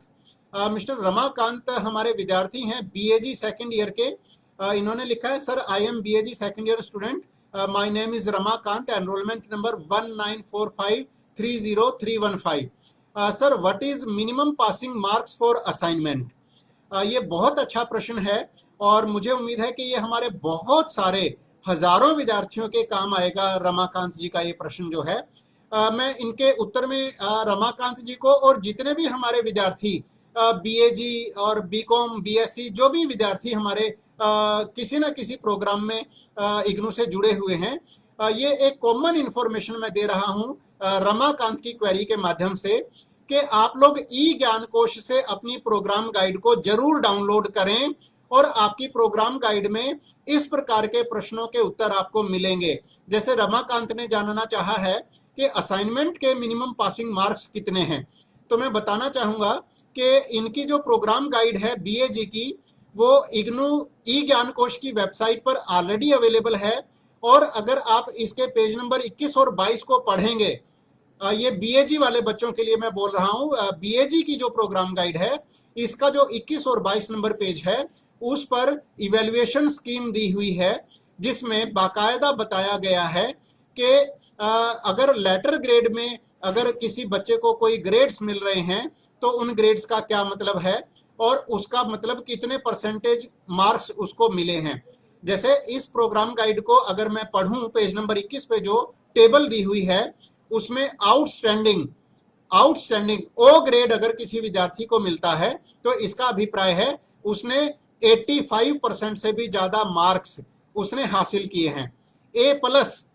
मिस्टर रमाकांत हमारे विद्यार्थी हैं, बीएजी सेकंड ईयर के। इन्होंने लिखा है, sir I am BAG second year student, my name is Ramakant, enrollment number 194530315। Sir what is minimum passing marks for assignment? ये बहुत अच्छा प्रश्न है, और मुझे उम्मीद है कि ये हमारे बहुत सारे हजारों विद्यार्थियों के काम आएगा। रमाकांत जी का ये प्रश्न जो है, मैं इनके उत्तर में रमाकांत जी को और जितने भी हमारे विद्यार्थी बीएजी और बीकॉम, बीएससी, जो भी विद्यार्थी हमारे किसी न किसी प्रोग्राम में इग्नू से जुड़े हुए हैं, ये एक कॉमन इंफॉर्मेशन मैं दे रहा हूं रमाकांत की क्वेरी के माध्यम से, कि आप लोग ई ज्ञान कोश से अपनी प्रोग्राम गाइड को जरूर डाउनलोड करें, और आपकी प्रोग्राम गाइड में इस प्रकार के प्रश्नों के उत्तर आपको मिलेंगे। जैसे रमाकांत ने जानना चाहा है कि असाइनमेंट के मिनिमम पासिंग मार्क्स कितने हैं, तो मैं बताना चाहूंगा कि इनकी जो प्रोग्राम गाइड है बीएजी की, वो इग्नू ई ज्ञान कोश की वेबसाइट पर ऑलरेडी अवेलेबल है। और अगर आप इसके पेज नंबर 21 और 22 को पढ़ेंगे, ये बीएजी वाले बच्चों के लिए मैं बोल रहा हूं, बीएजी की जो प्रोग्राम गाइड है, इसका जो 21 और 22 नंबर पेज है, उस पर इवैल्यूएशन स्कीम दी हुई है, जिसमें बाकायदा बताया गया है कि अगर लेटर ग्रेड में अगर किसी बच्चे को कोई ग्रेड्स मिल रहे हैं, तो उन ग्रेड्स का क्या मतलब है, और उसका मतलब कितने परसेंटेज मार्क्स उसको मिले हैं। जैसे इस प्रोग्राम गाइड को अगर मैं पढ़ूं, पेज नंबर 21 पे जो टेबल दी हुई है, उसमें आउटस्टैंडिंग ओ ग्रेड अगर किसी विद्यार्थी को मिलता है, तो इसका अभिप्राय है उसने 85% से भी ज्यादा मार्क्स उसने हासिल किए हैं। ए प्लस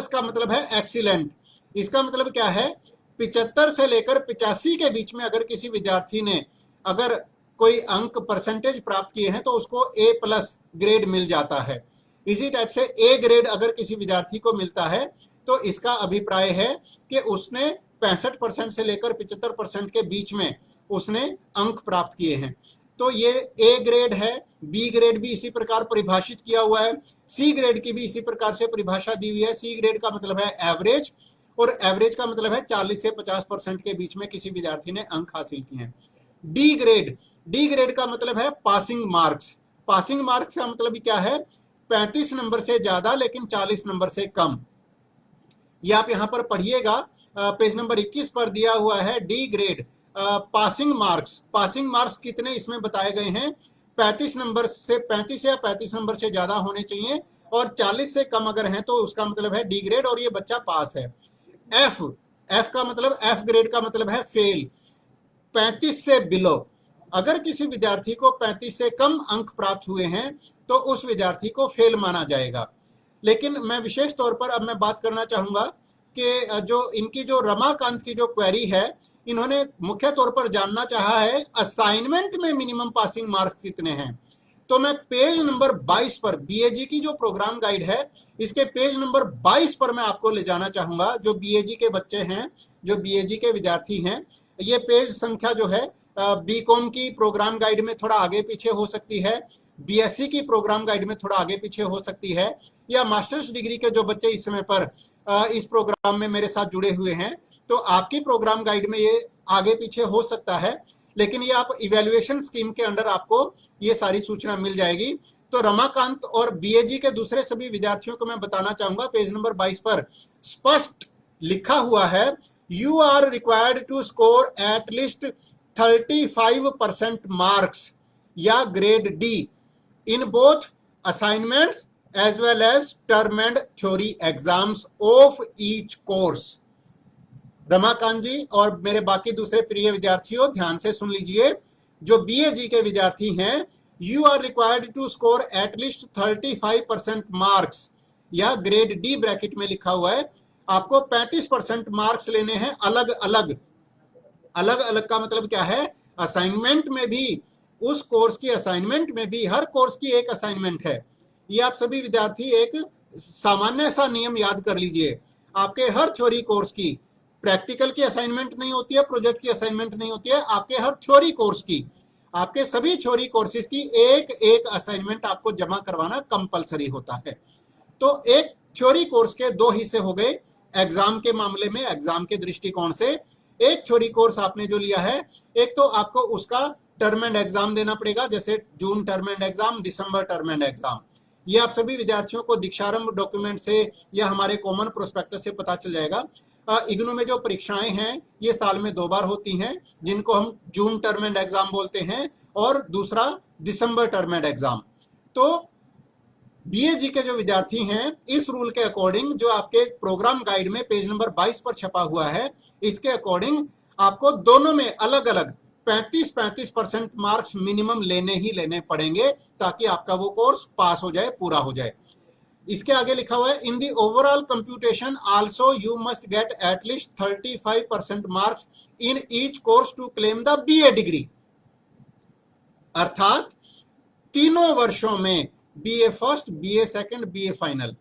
का मतलब है एक्सीलेंट। इसका मतलब क्या है, 75 से लेकर 85 के बीच में अगर किसी विद्यार्थी ने अगर कोई अंक परसेंटेज प्राप्त किए हैं, तो उसको ए प्लस ग्रेड मिल जाता है। इसी टाइप से ए ग्रेड अगर किसी विद्यार्थी को मिलता है, तो इसका अभिप्राय है कि उसने 65% से लेकर 75% के बीच में उसने अंक प्राप्त किए हैं। तो ये ए ग्रेड है। बी ग्रेड भी इसी प्रकार परिभाषित किया हुआ है। सी ग्रेड की भी इसी प्रकार से परिभाषा दी हुई है। सी ग्रेड का मतलब है एवरेज, और एवरेज का मतलब है 40 से 50% के बीच में किसी विद्यार्थी ने अंक हासिल किए हैं। डी ग्रेड का मतलब है पासिंग मार्क्स का मतलब क्या है, 35 नंबर से ज्यादा लेकिन 40 नंबर से कम। ये आप यहां पर पढ़िएगा, पेज नंबर 21 पर दिया हुआ है डी ग्रेड पासिंग मार्क्स कितने इसमें बताए गए हैं, 35 नंबर से 35 या 35 नंबर से ज्यादा होने चाहिए, और 40 से कम अगर हैं तो उसका मतलब है डी ग्रेड और ये बच्चा पास है। एफ, एफ का मतलब, एफ ग्रेड का मतलब है फेल। 35 से बिलो, अगर किसी विद्यार्थी को 35 से कम अंक प्राप्त हुए हैं तो उस विद्यार्थी को फेल माना जाएगा। लेकिन मैं विशेष तौर पर अब मैं बात करना चाहूंगा कि जो इनकी जो रमाकांत की जो क्वेरी है, इन्होंने मुख्य तौर पर जानना चाहा है असाइनमेंट में मिनिमम पासिंग मार्क्स कितने हैं। तो मैं पेज नंबर 22 पर, बीएजी की जो प्रोग्राम गाइड है इसके पेज नंबर 22 पर मैं आपको ले जाना चाहूंगा। जो बीएजी के बच्चे हैं, जो बीएजी के विद्यार्थी हैं, ये पेज संख्या जो है बीकॉम की प्रोग्राम गाइड में थोड़ा आगे पीछे हो सकती है, बीएससी की प्रोग्राम गाइड में थोड़ा आगे पीछे हो सकती है, या मास्टर्स डिग्री के जो बच्चे इस समय पर इस प्रोग्राम में मेरे साथ जुड़े हुए हैं तो आपकी प्रोग्राम गाइड में ये आगे पीछे हो सकता है। लेकिन ये आप इवैल्यूएशन स्कीम के अंडर आपको ये सारी सूचना मिल जाएगी। तो रमाकांत और बीएजी के दूसरे सभी विद्यार्थियों को मैं बताना चाहूंगा, पेज नंबर 22 पर स्पष्ट लिखा हुआ है, you are required to score at least 35% marks या grade D in both assignments as well as term end theory exams of each course. Ramakant ji और मेरे बाकी दूसरे प्रिय विद्यार्थियों ध्यान से सुन लीजिए, जो बीएजी के विद्यार्थी हैं, you are required to score at least 35% marks या ग्रेड डी ब्रैकेट में लिखा हुआ है, आपको 35% मार्क्स लेने हैं अलग अलग। अलग अलग का मतलब क्या है, असाइनमेंट में भी, उस कोर्स की असाइनमेंट में भी, हर कोर्स की एक असाइनमेंट है। ये आप सभी विद्यार्थी एक सामान्य सा नियम याद कर लीजिए, आपके हर थ्योरी कोर्स की प्रैक्टिकल की असाइनमेंट नहीं होती है, प्रोजेक्ट की असाइनमेंट नहीं होती है, आपके हर थ्योरी कोर्स की, आपके सभी थ्योरी कोर्सेज की एक एक असाइनमेंट आपको जमा करवाना कंपलसरी होता है। तो एक थ्योरी कोर्स के दो हिस्से हो गए एग्जाम के मामले में, एग्जाम के दृष्टिकोण से। एक थ्योरी कोर्स आपने जो लिया है, एक तो आपको उसका टर्म एंड एग्जाम देना पड़ेगा, जैसे June term end exam, December term end exam. ये आप सभी विद्यार्थियों को दीक्षारंभ डॉक्यूमेंट से या हमारे कॉमन प्रोस्पेक्टस से पता चल जाएगा। इग्नू में जो परीक्षाएं हैं ये साल में 2 बार होती हैं, जिनको हम जून टर्म एंड एग्जाम बोलते हैं, और दूसरा दिसंबर टर्म एंड एग्जाम। तो बीएजी के जो विद्यार्थी हैं, इस रूल के अकॉर्डिंग जो आपके प्रोग्राम गाइड में पेज नंबर 22 पर छपा हुआ है, इसके अकॉर्डिंग आपको दोनों में अलग अलग 35% मार्क्स मिनिमम लेने ही लेने पड़ेंगे ताकि आपका वो कोर्स पास हो जाए, पूरा हो जाए। इसके आगे लिखा हुआ है, in the overall computation also you must get at least 35% marks in each course to claim the BA degree. अर्थात तीनों वर्षों में, BA first, BA second, BA final,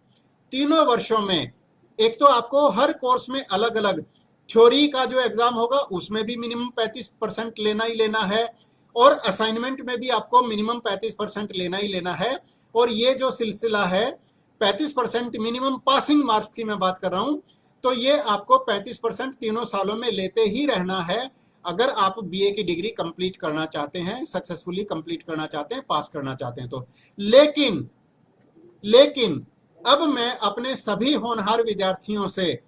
तीनों वर्षों में एक तो आपको हर कोर्स में अलग अलग थ्योरी का जो एग्जाम होगा उसमें भी मिनिमम 35% लेना ही लेना है, और असाइनमेंट में भी आपको मिनिमम 35% लेना ही लेना है। और ये जो सिलसिला है 35% मिनिमम पासिंग मार्क्स की मैं बात कर रहा हूं, तो ये आपको 35% तीनों सालों में लेते ही रहना है अगर आप बीए की डिग्री कंप्लीट करना चाहते हैं, सक्सेसफुली कंप्लीट करना चाहते हैं, पास करना चाहते हैं तो। लेकिन अब मैं अपने सभी होनहार विद्यार्थियों से,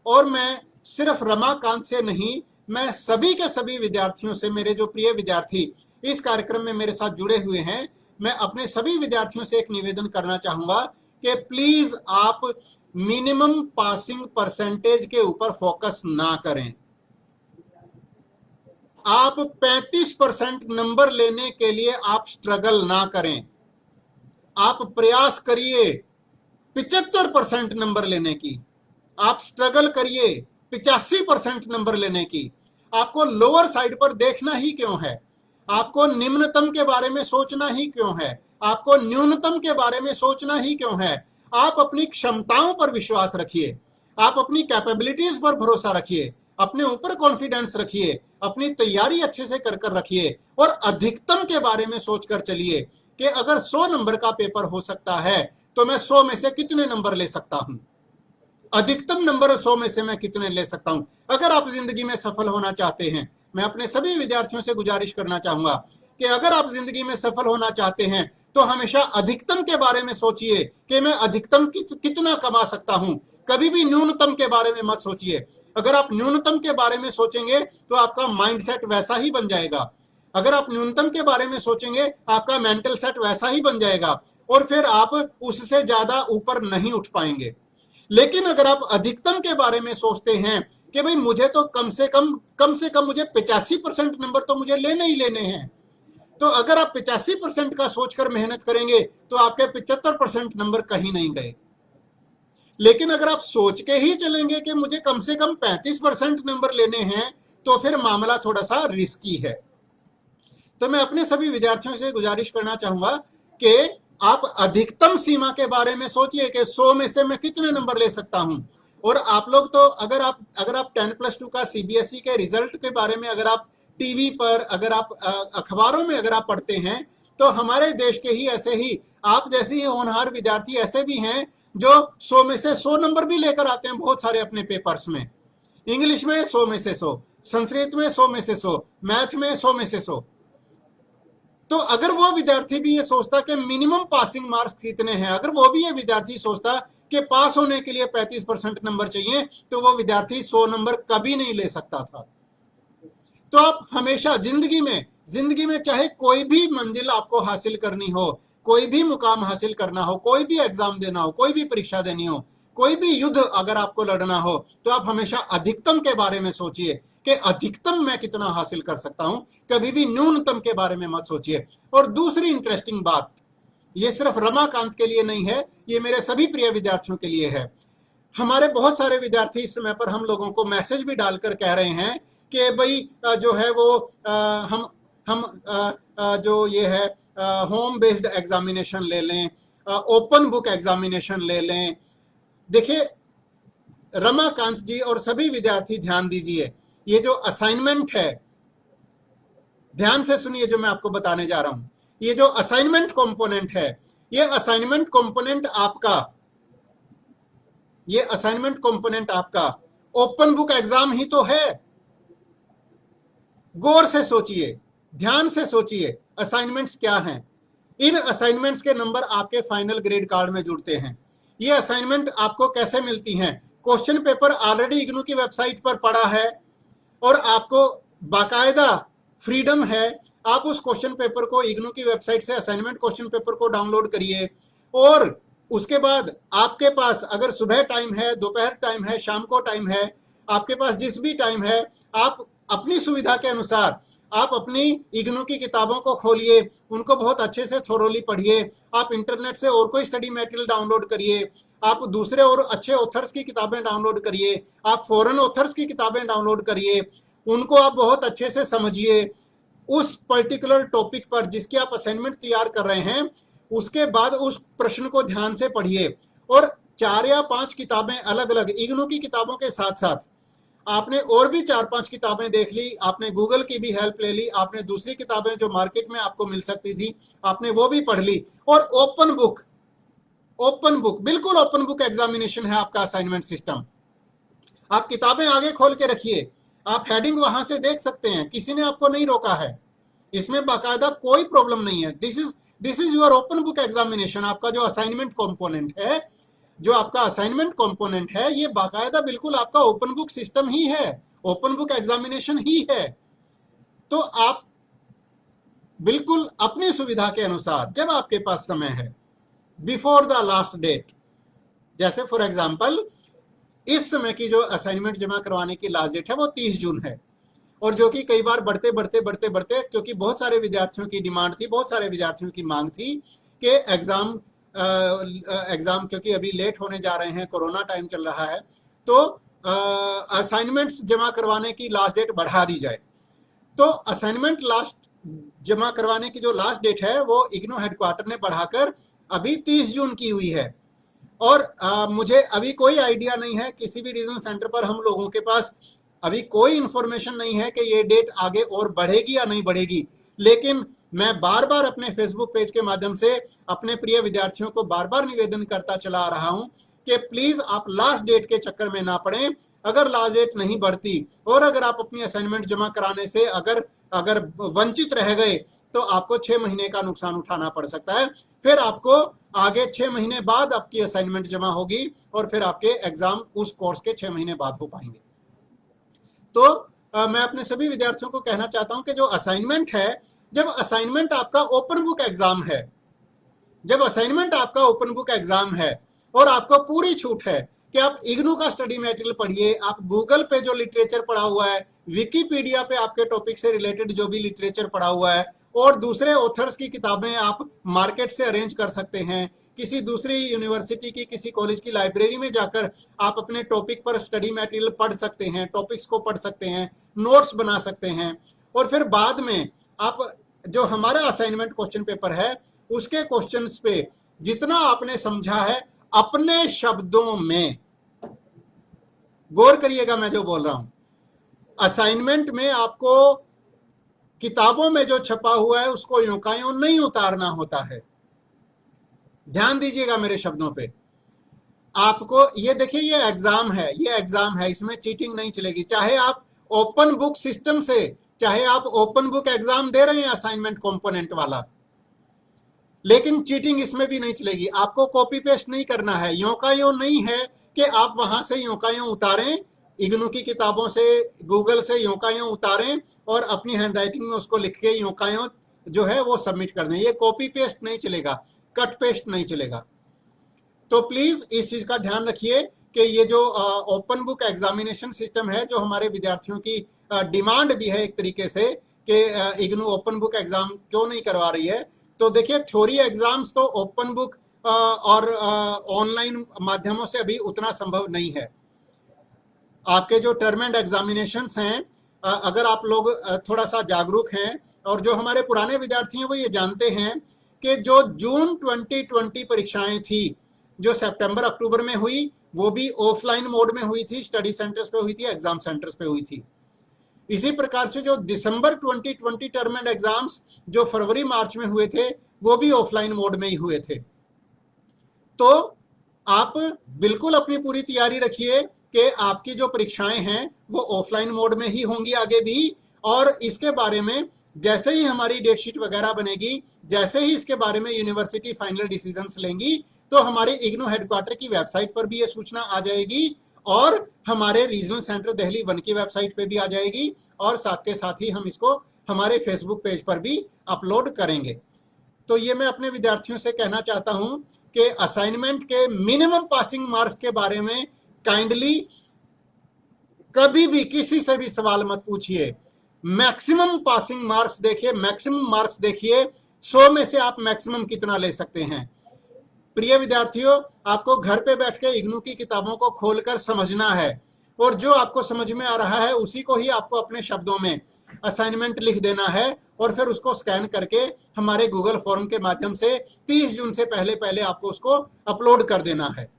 और मैं सिर्फ रमाकांत से नहीं, मैं सभी के सभी विद्यार्थियों से, मेरे जो प्रिय विद्यार्थी इस कार्यक्रम में मेरे साथ जुड़े हुए हैं, मैं अपने सभी विद्यार्थियों से एक निवेदन करना चाहूंगा कि प्लीज आप मिनिमम पासिंग परसेंटेज के ऊपर फोकस ना करें। आप 35% नंबर लेने के लिए आप स्ट्रगल ना करें, आप प्रयास करिए 75% नंबर लेने की, आप स्ट्रगल करिए 85% नंबर लेने की। आपको लोअर साइड पर देखना ही क्यों है, आपको निम्नतम के बारे में सोचना ही क्यों है, आपको न्यूनतम के बारे में सोचना ही क्यों है। आप अपनी क्षमताओं पर विश्वास रखिए, आप अपनी कैपेबिलिटीज पर भरोसा रखिए, अपने ऊपर कॉन्फिडेंस रखिए, अपनी तैयारी अच्छे से कर कर रखिए, और अधिकतम के बारे में सोचकर चलिए कि अगर 100 नंबर का पेपर हो सकता है तो मैं 100 में से कितने नंबर ले सकता हूं, अधिकतम नंबर 100 में से मैं कितने ले सकता हूं। अगर आप जिंदगी में सफल होना चाहते हैं, मैं अपने सभी विद्यार्थियों से गुजारिश करना चाहूंगा कि अगर आप जिंदगी में सफल होना चाहते हैं तो हमेशा अधिकतम के बारे में सोचिए कि मैं अधिकतम कितना कमा सकता हूं, कभी भी न्यूनतम के बारे में मत सोचिए। अगर आप न्यूनतम के बारे में सोचेंगे तो आपका माइंडसेट वैसा ही बन जाएगा। अगर आप न्यूनतम के बारे में सोचेंगे आपका मेंटल सेट वैसा ही बन जाएगा और फिर आप उससे ज्यादा ऊपर नहीं उठ पाएंगे। लेकिन अगर आप अधिकतम के बारे में सोचते हैं कि भाई मुझे तो कम से कम मुझे 85% नंबर तो मुझे लेने ही लेने हैं, तो अगर आप 85% का सोचकर मेहनत करेंगे तो आपके 75% नंबर कहीं नहीं गए। लेकिन अगर आप सोच के ही चलेंगे कि मुझे कम से कम 35% नंबर लेने हैं, तो फिर मामला थोड़ा सा रिस्की है। तो मैं अपने सभी विद्यार्थियों से गुजारिश करना चाहूंगा कि आप अधिकतम सीमा के बारे में सोचिए कि 100 में से मैं कितने नंबर ले सकता हूं। और आप लोग तो अगर आप 10+2 का सीबीएसई के रिजल्ट के बारे में अगर आप टीवी पर, अगर आप अखबारों में अगर आप पढ़ते हैं, तो हमारे देश के ही ऐसे ही आप जैसे ही होनहार विद्यार्थी ऐसे भी हैं जो 100 में से 100 नंबर भी लेकर आते हैं बहुत सारे अपने पेपर्स में। इंग्लिश में 100 में से 100, संस्कृत में 100 में से 100, मैथ में 100 में से 100। तो अगर वो विद्यार्थी भी ये सोचता कि मिनिमम पासिंग मार्क्स कितने हैं, अगर वो भी ये विद्यार्थी सोचता कि पास होने के लिए 35% नंबर चाहिए, तो वो विद्यार्थी 100 नंबर कभी नहीं ले सकता था। तो आप हमेशा जिंदगी में चाहे कोई भी मंजिल आपको हासिल करनी हो, कोई भी मुकाम हासिल करना हो, कोई भी एग्जाम देना हो, कोई भी परीक्षा देनी हो, कोई भी युद्ध अगर आपको लड़ना हो, तो आप हमेशा अधिकतम के बारे में सोचिए कि अधिकतम मैं कितना हासिल कर सकता हूं, कभी भी न्यूनतम के बारे में मत सोचिए। और दूसरी इंटरेस्टिंग बात, ये सिर्फ रमाकांत के लिए नहीं है, ये मेरे सभी प्रिय विद्यार्थियों के लिए है। हमारे बहुत सारे विद्यार्थी इस समय पर हम लोगों को मैसेज भी डालकर कह रहे हैं कि भाई जो है वो हम जो ये है होम बेस्ड एग्जामिनेशन ले लें, ओपन बुक एग्जामिनेशन ले लें। देखिए रमाकांत जी और सभी विद्यार्थी ध्यान दीजिए, ये जो असाइनमेंट है, ध्यान से सुनिए जो मैं आपको बताने जा रहा हूं। ये जो असाइनमेंट कंपोनेंट है, ये असाइनमेंट कंपोनेंट आपका ओपन बुक एग्जाम ही तो है। गौर से सोचिए, ध्यान से सोचिए, असाइनमेंट्स क्या हैं। इन असाइनमेंट्स के नंबर आपके फाइनल ग्रेड कार्ड में जुड़ते हैं। ये असाइनमेंट आपको कैसे मिलती हैं? क्वेश्चन पेपर ऑलरेडी इग्नू की वेबसाइट पर पड़ा है और आपको बाकायदा फ्रीडम है, आप उस क्वेश्चन पेपर को इग्नू की वेबसाइट से असाइनमेंट क्वेश्चन पेपर को डाउनलोड करिए और उसके बाद आपके पास अगर सुबह टाइम है, दोपहर टाइम है, शाम को टाइम है, आपके पास जिस भी टाइम है, आप अपनी सुविधा के अनुसार आप अपनी इग्नू की किताबों को खोलिए, उनको बहुत अच्छे से थोरोली पढ़िए। आप इंटरनेट से और कोई स्टडी मटेरियल डाउनलोड करिए, आप दूसरे और अच्छे ऑथर्स की किताबें डाउनलोड करिए, आप फॉरेन ऑथर्स की किताबें डाउनलोड करिए, उनको आप बहुत अच्छे से समझिए। उस पर्टिकुलर टॉपिक पर जिसकी आप असाइनमेंट तैयार कर रहे हैं, उसके बाद उस प्रश्न को ध्यान से पढ़िए। और 4 या 5 किताबें अलग अलग इग्नू की किताबों के साथ साथ आपने और भी 4-5 किताबें देख ली, आपने गूगल की भी हेल्प ले ली, आपने दूसरी किताबें जो मार्केट में आपको मिल सकती थी आपने वो भी पढ़ ली। और ओपन बुक बिल्कुल ओपन बुक एग्जामिनेशन है आपका असाइनमेंट सिस्टम। आप किताबें आगे खोल के रखिए, आप हेडिंग वहां से देख सकते हैं, किसी ने आपको नहीं रोका है, इसमें बाकायदा कोई प्रॉब्लम नहीं है। This is your open book examination. आपका जो असाइनमेंट कंपोनेंट है, ये बाकायदा बिल्कुल आपका ओपन बुक सिस्टम ही है, ओपन बुक एग्जामिनेशन ही है। तो आप बिल्कुल अपनी सुविधा के अनुसार जब आपके पास समय है, बिफोर द लास्ट डेट, जैसे फॉर एग्जांपल इस समय की जो असाइनमेंट जमा करवाने की लास्ट डेट है वो 30 जून है, और जो कि कई बार बढ़ते क्योंकि बहुत सारे विद्यार्थियों की डिमांड थी, बहुत सारे विद्यार्थियों की मांग थी कि एग्जाम क्योंकि अभी लेट होने जा रहे हैं, कोरोना टाइम चल रहा है, तो असाइनमेंट्स जमा करवाने की लास्ट डेट बढ़ा दी जाए। तो असाइनमेंट जमा करवाने की जो लास्ट डेट है वो इग्नू हेडक्वार्टर ने बढ़ाकर अभी 30 जून की हुई है। और मुझे अभी कोई आइडिया नहीं है, किसी भी रीजनल सेंटर पर हम लोगों के पास अभी कोई इंफॉर्मेशन नहीं है कि ये डेट आगे और बढ़ेगी या नहीं बढ़ेगी। लेकिन मैं बार बार अपने फेसबुक पेज के माध्यम से अपने प्रिय विद्यार्थियों को बार बार निवेदन करता चला आ रहा हूं कि प्लीज आप लास्ट डेट के चक्कर में ना पड़ें। अगर लास्ट डेट नहीं बढ़ती और अगर आप अपनी असाइनमेंट जमा कराने से अगर वंचित रह गए तो आपको 6 महीने का नुकसान उठाना पड़ सकता है। फिर आपको आगे 6 महीने बाद आपकी असाइनमेंट जमा होगी और फिर आपके एग्जाम उस कोर्स के 6 महीने बाद हो पाएंगे। तो मैं अपने सभी विद्यार्थियों को कहना चाहता हूं कि जो असाइनमेंट है, जब असाइनमेंट आपका ओपन बुक एग्जाम है, जब असाइनमेंट आपका ओपन बुक एग्जाम है और आपको पूरी छूट है कि आप इग्नू का स्टडी मटेरियल पढ़िए, आप गूगल पे जो लिटरेचर पढ़ा हुआ है, विकीपीडिया पे आपके टॉपिक से रिलेटेड जो भी लिटरेचर पढ़ा हुआ है, और दूसरे ऑथर्स की किताबें आप मार्केट से अरेंज कर सकते हैं, किसी दूसरी यूनिवर्सिटी की, किसी कॉलेज की लाइब्रेरी में जाकर आप अपने टॉपिक पर स्टडी मटेरियल पढ़ सकते हैं, टॉपिक्स को पढ़ सकते हैं, नोट्स बना सकते हैं, और फिर बाद में आप जो हमारा असाइनमेंट क्वेश्चन पेपर है उसके क्वेश्चंस पे जितना आपने समझा है अपने शब्दों में, गौर करिएगा मैं जो बोल रहा हूं, असाइनमेंट में आपको किताबों में जो छपा हुआ है उसको यूं का यूं नहीं उतारना होता है। ध्यान दीजिएगा मेरे शब्दों पे। आपको ये देखिए, ये एग्जाम है, ये एग्जाम है, इसमें चीटिंग नहीं चलेगी। चाहे आप ओपन बुक सिस्टम से, चाहे आप ओपन बुक एग्जाम दे रहे हैं असाइनमेंट कंपोनेंट वाला, लेकिन चीटिंग इसमें भी नहीं चलेगी। आपको कॉपी पेस्ट नहीं करना है, यों का यों नहीं है कि आप वहां से यों का यों उतारें, इग्नू की किताबों से, गूगल से यों का यों उतारें और अपनी हैंडराइटिंग में उसको लिख के यों का यों जो है वो सबमिट कर दें। ये कॉपी पेस्ट नहीं चलेगा, कट पेस्ट नहीं चलेगा। तो प्लीज इस चीज का ध्यान रखिए कि ये जो ओपन बुक एग्जामिनेशन सिस्टम है, जो हमारे विद्यार्थियों की डिमांड भी है एक तरीके से कि इग्नू ओपन बुक एग्जाम क्यों नहीं करवा रही है। तो देखिए, थ्योरी एग्जाम्स तो ओपन बुक और ऑनलाइन माध्यमों से अभी उतना संभव नहीं है। आपके जो टर्म एंड एग्जामिनेशंस हैं, अगर आप लोग थोड़ा सा जागरूक हैं और जो हमारे पुराने विद्यार्थी हैं वो ये जानते हैं कि जो जून 2020 परीक्षाएं थी, जो सितंबर अक्टूबर में हुई, वो भी ऑफलाइन मोड में हुई थी, स्टडी सेंटर्स पे हुई थी, एग्जाम सेंटर्स पे हुई थी। इसी प्रकार से जो दिसंबर 2020 टर्म एंड एग्जाम्स जो फरवरी मार्च में हुए थे, वो भी ऑफलाइन मोड में ही हुए थे। तो आप बिल्कुल अपनी पूरी तैयारी रखिए कि आपकी जो परीक्षाएं हैं वो ऑफलाइन मोड में ही होंगी आगे भी, और इसके बारे में जैसे ही हमारी डेटशीट वगैरह बनेगी, जैसे ही इसके बारे में यूनिवर्सिटी फाइनल डिसीजंस लेंगी, तो हमारे इग्नू हेडक्वार्टर की वेबसाइट पर भी ये सूचना आ जाएगी और हमारे रीजनल सेंटर दिल्ली 1 की वेबसाइट पे भी आ जाएगी, और साथ के साथ ही हम इसको हमारे फेसबुक पेज पर भी अपलोड करेंगे। तो ये मैं अपने विद्यार्थियों से कहना चाहता हूं कि असाइनमेंट के मिनिमम पासिंग मार्क्स के बारे में काइंडली कभी भी किसी से भी सवाल मत पूछिए। मैक्सिमम पासिंग मार्क्स देखिए, मैक्सिमम मार्क्स देखिए, 100 में से आप मैक्सिमम कितना ले सकते हैं। प्रिय विद्यार्थियों, आपको घर पे बैठ के इग्नू की किताबों को खोलकर समझना है, और जो आपको समझ में आ रहा है उसी को ही आपको अपने शब्दों में असाइनमेंट लिख देना है, और फिर उसको स्कैन करके हमारे गूगल फॉर्म के माध्यम से 30 जून से पहले पहले आपको उसको अपलोड कर देना है।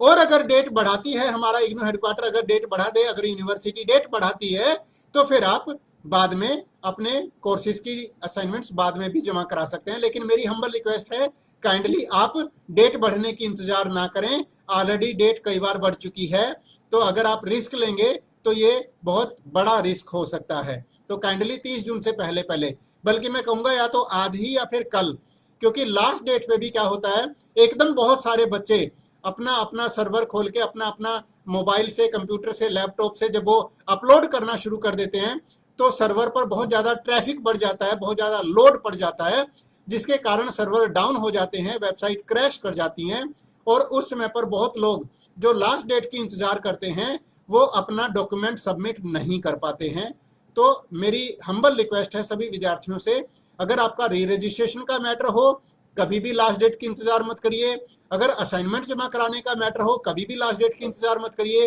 और अगर डेट बढ़ाती है हमारा इग्नू हेडक्वार्टर, अगर डेट बढ़ा दे, अगर यूनिवर्सिटी डेट बढ़ाती है, तो फिर आप बाद में अपने कोर्सेज की असाइनमेंट्स बाद में भी जमा करा सकते हैं। लेकिन मेरी हम्बल रिक्वेस्ट है, काइंडली आप डेट बढ़ने की इंतजार ना करें। ऑलरेडी डेट कई बार बढ़ चुकी है, तो अगर आप रिस्क लेंगे तो ये बहुत बड़ा रिस्क हो सकता है। तो काइंडली 30 जून से पहले पहले, बल्कि मैं कहूंगा या तो आज ही या फिर कल, क्योंकि लास्ट डेट पे भी क्या होता है, एकदम बहुत सारे बच्चे अपना अपना सर्वर खोल के, अपना अपना मोबाइल से, कंप्यूटर से, लैपटॉप से जब वो अपलोड करना शुरू कर देते हैं, तो सर्वर पर बहुत ज़्यादा ट्रैफिक बढ़ जाता है, बहुत ज़्यादा लोड पड़ जाता है, जिसके कारण सर्वर डाउन हो जाते हैं, वेबसाइट क्रैश कर जाती हैं, और उस समय पर बहुत लोग जो लास्ट डेट की इंतजार करते हैं वो अपना डॉक्यूमेंट सबमिट नहीं कर पाते हैं। तो मेरी हम्बल रिक्वेस्ट है सभी विद्यार्थियों से, अगर आपका री रजिस्ट्रेशन का मैटर हो, कभी भी लास्ट डेट की इंतजार मत करिए। अगर असाइनमेंट जमा कराने का मैटर हो, कभी भी लास्ट डेट की इंतजार मत करिए।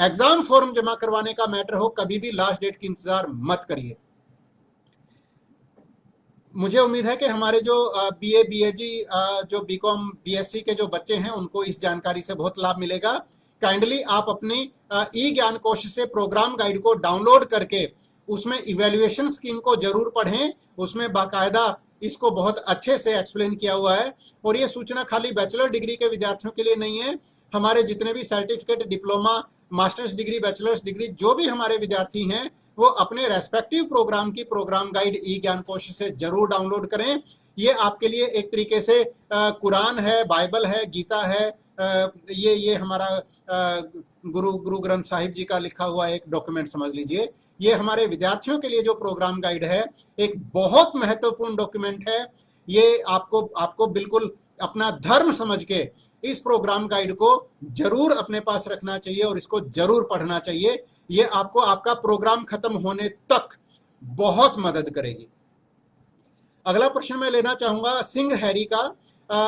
एग्जाम फॉर्म जमा करवाने का मैटर हो, कभी भी लास्ट डेट की इंतजार मत करिए। मुझे उम्मीद है कि हमारे जो बीए बीएजी जो बीकॉम बीएससी के जो बच्चे हैं उनको इस जानकारी से बहुत लाभ मिलेगा। काइंडली आप अपनी ई ज्ञान कोश से प्रोग्राम गाइड को डाउनलोड करके उसमें इवैल्यूएशन स्कीम को जरूर पढ़ें। उसमें बाकायदा इसको बहुत अच्छे से एक्सप्लेन किया हुआ है, और ये सूचना खाली बैचलर डिग्री के विद्यार्थियों के लिए नहीं है। हमारे जितने भी certificate, diploma, masters degree, bachelors degree जो भी हमारे विद्यार्थी हैं, वो अपने रेस्पेक्टिव प्रोग्राम की प्रोग्राम गाइड ई ज्ञान कोश से जरूर डाउनलोड करें, ये आपके लिए एक तरीके से कुरान है, बाइबल है, गीता है, ये हमारा गुरु ग्रंथ साहिब जी का लिखा हुआ एक डॉक्यूमेंट समझ लीजिए। ये हमारे विद्यार्थियों के लिए जो प्रोग्राम गाइड है एक बहुत महत्वपूर्ण डॉक्यूमेंट है। ये आपको आपको बिल्कुल अपना धर्म समझ के इस प्रोग्राम गाइड को जरूर अपने पास रखना चाहिए और इसको जरूर पढ़ना चाहिए। ये आपको आपका प्रोग्राम खत्म होने तक बहुत मदद करेगी। अगला प्रश्न मैं लेना चाहूंगा सिंह हैरी का।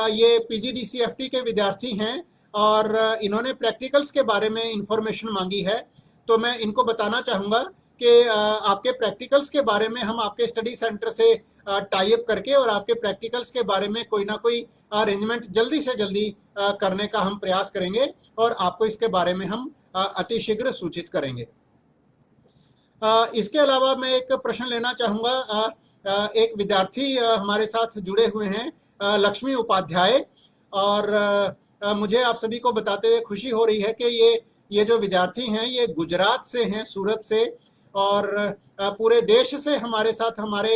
ये पीजीडीसीएफटी के विद्यार्थी हैं और इन्होंने प्रैक्टिकल्स के बारे में इंफॉर्मेशन मांगी है। तो मैं इनको बताना चाहूंगा कि आपके प्रैक्टिकल्स के बारे में हम आपके स्टडी सेंटर से टाई अप करके और आपके प्रैक्टिकल्स के बारे में कोई ना कोई अरेंजमेंट जल्दी से जल्दी करने का हम प्रयास करेंगे और आपको इसके बारे में हम अतिशीघ्र सूचित करेंगे। इसके अलावा मैं एक प्रश्न लेना चाहूँगा। एक विद्यार्थी हमारे साथ जुड़े हुए हैं लक्ष्मी उपाध्याय, और मुझे आप सभी को बताते हुए खुशी हो रही है कि ये जो विद्यार्थी हैं ये गुजरात से हैं, सूरत से, और पूरे देश से हमारे साथ हमारे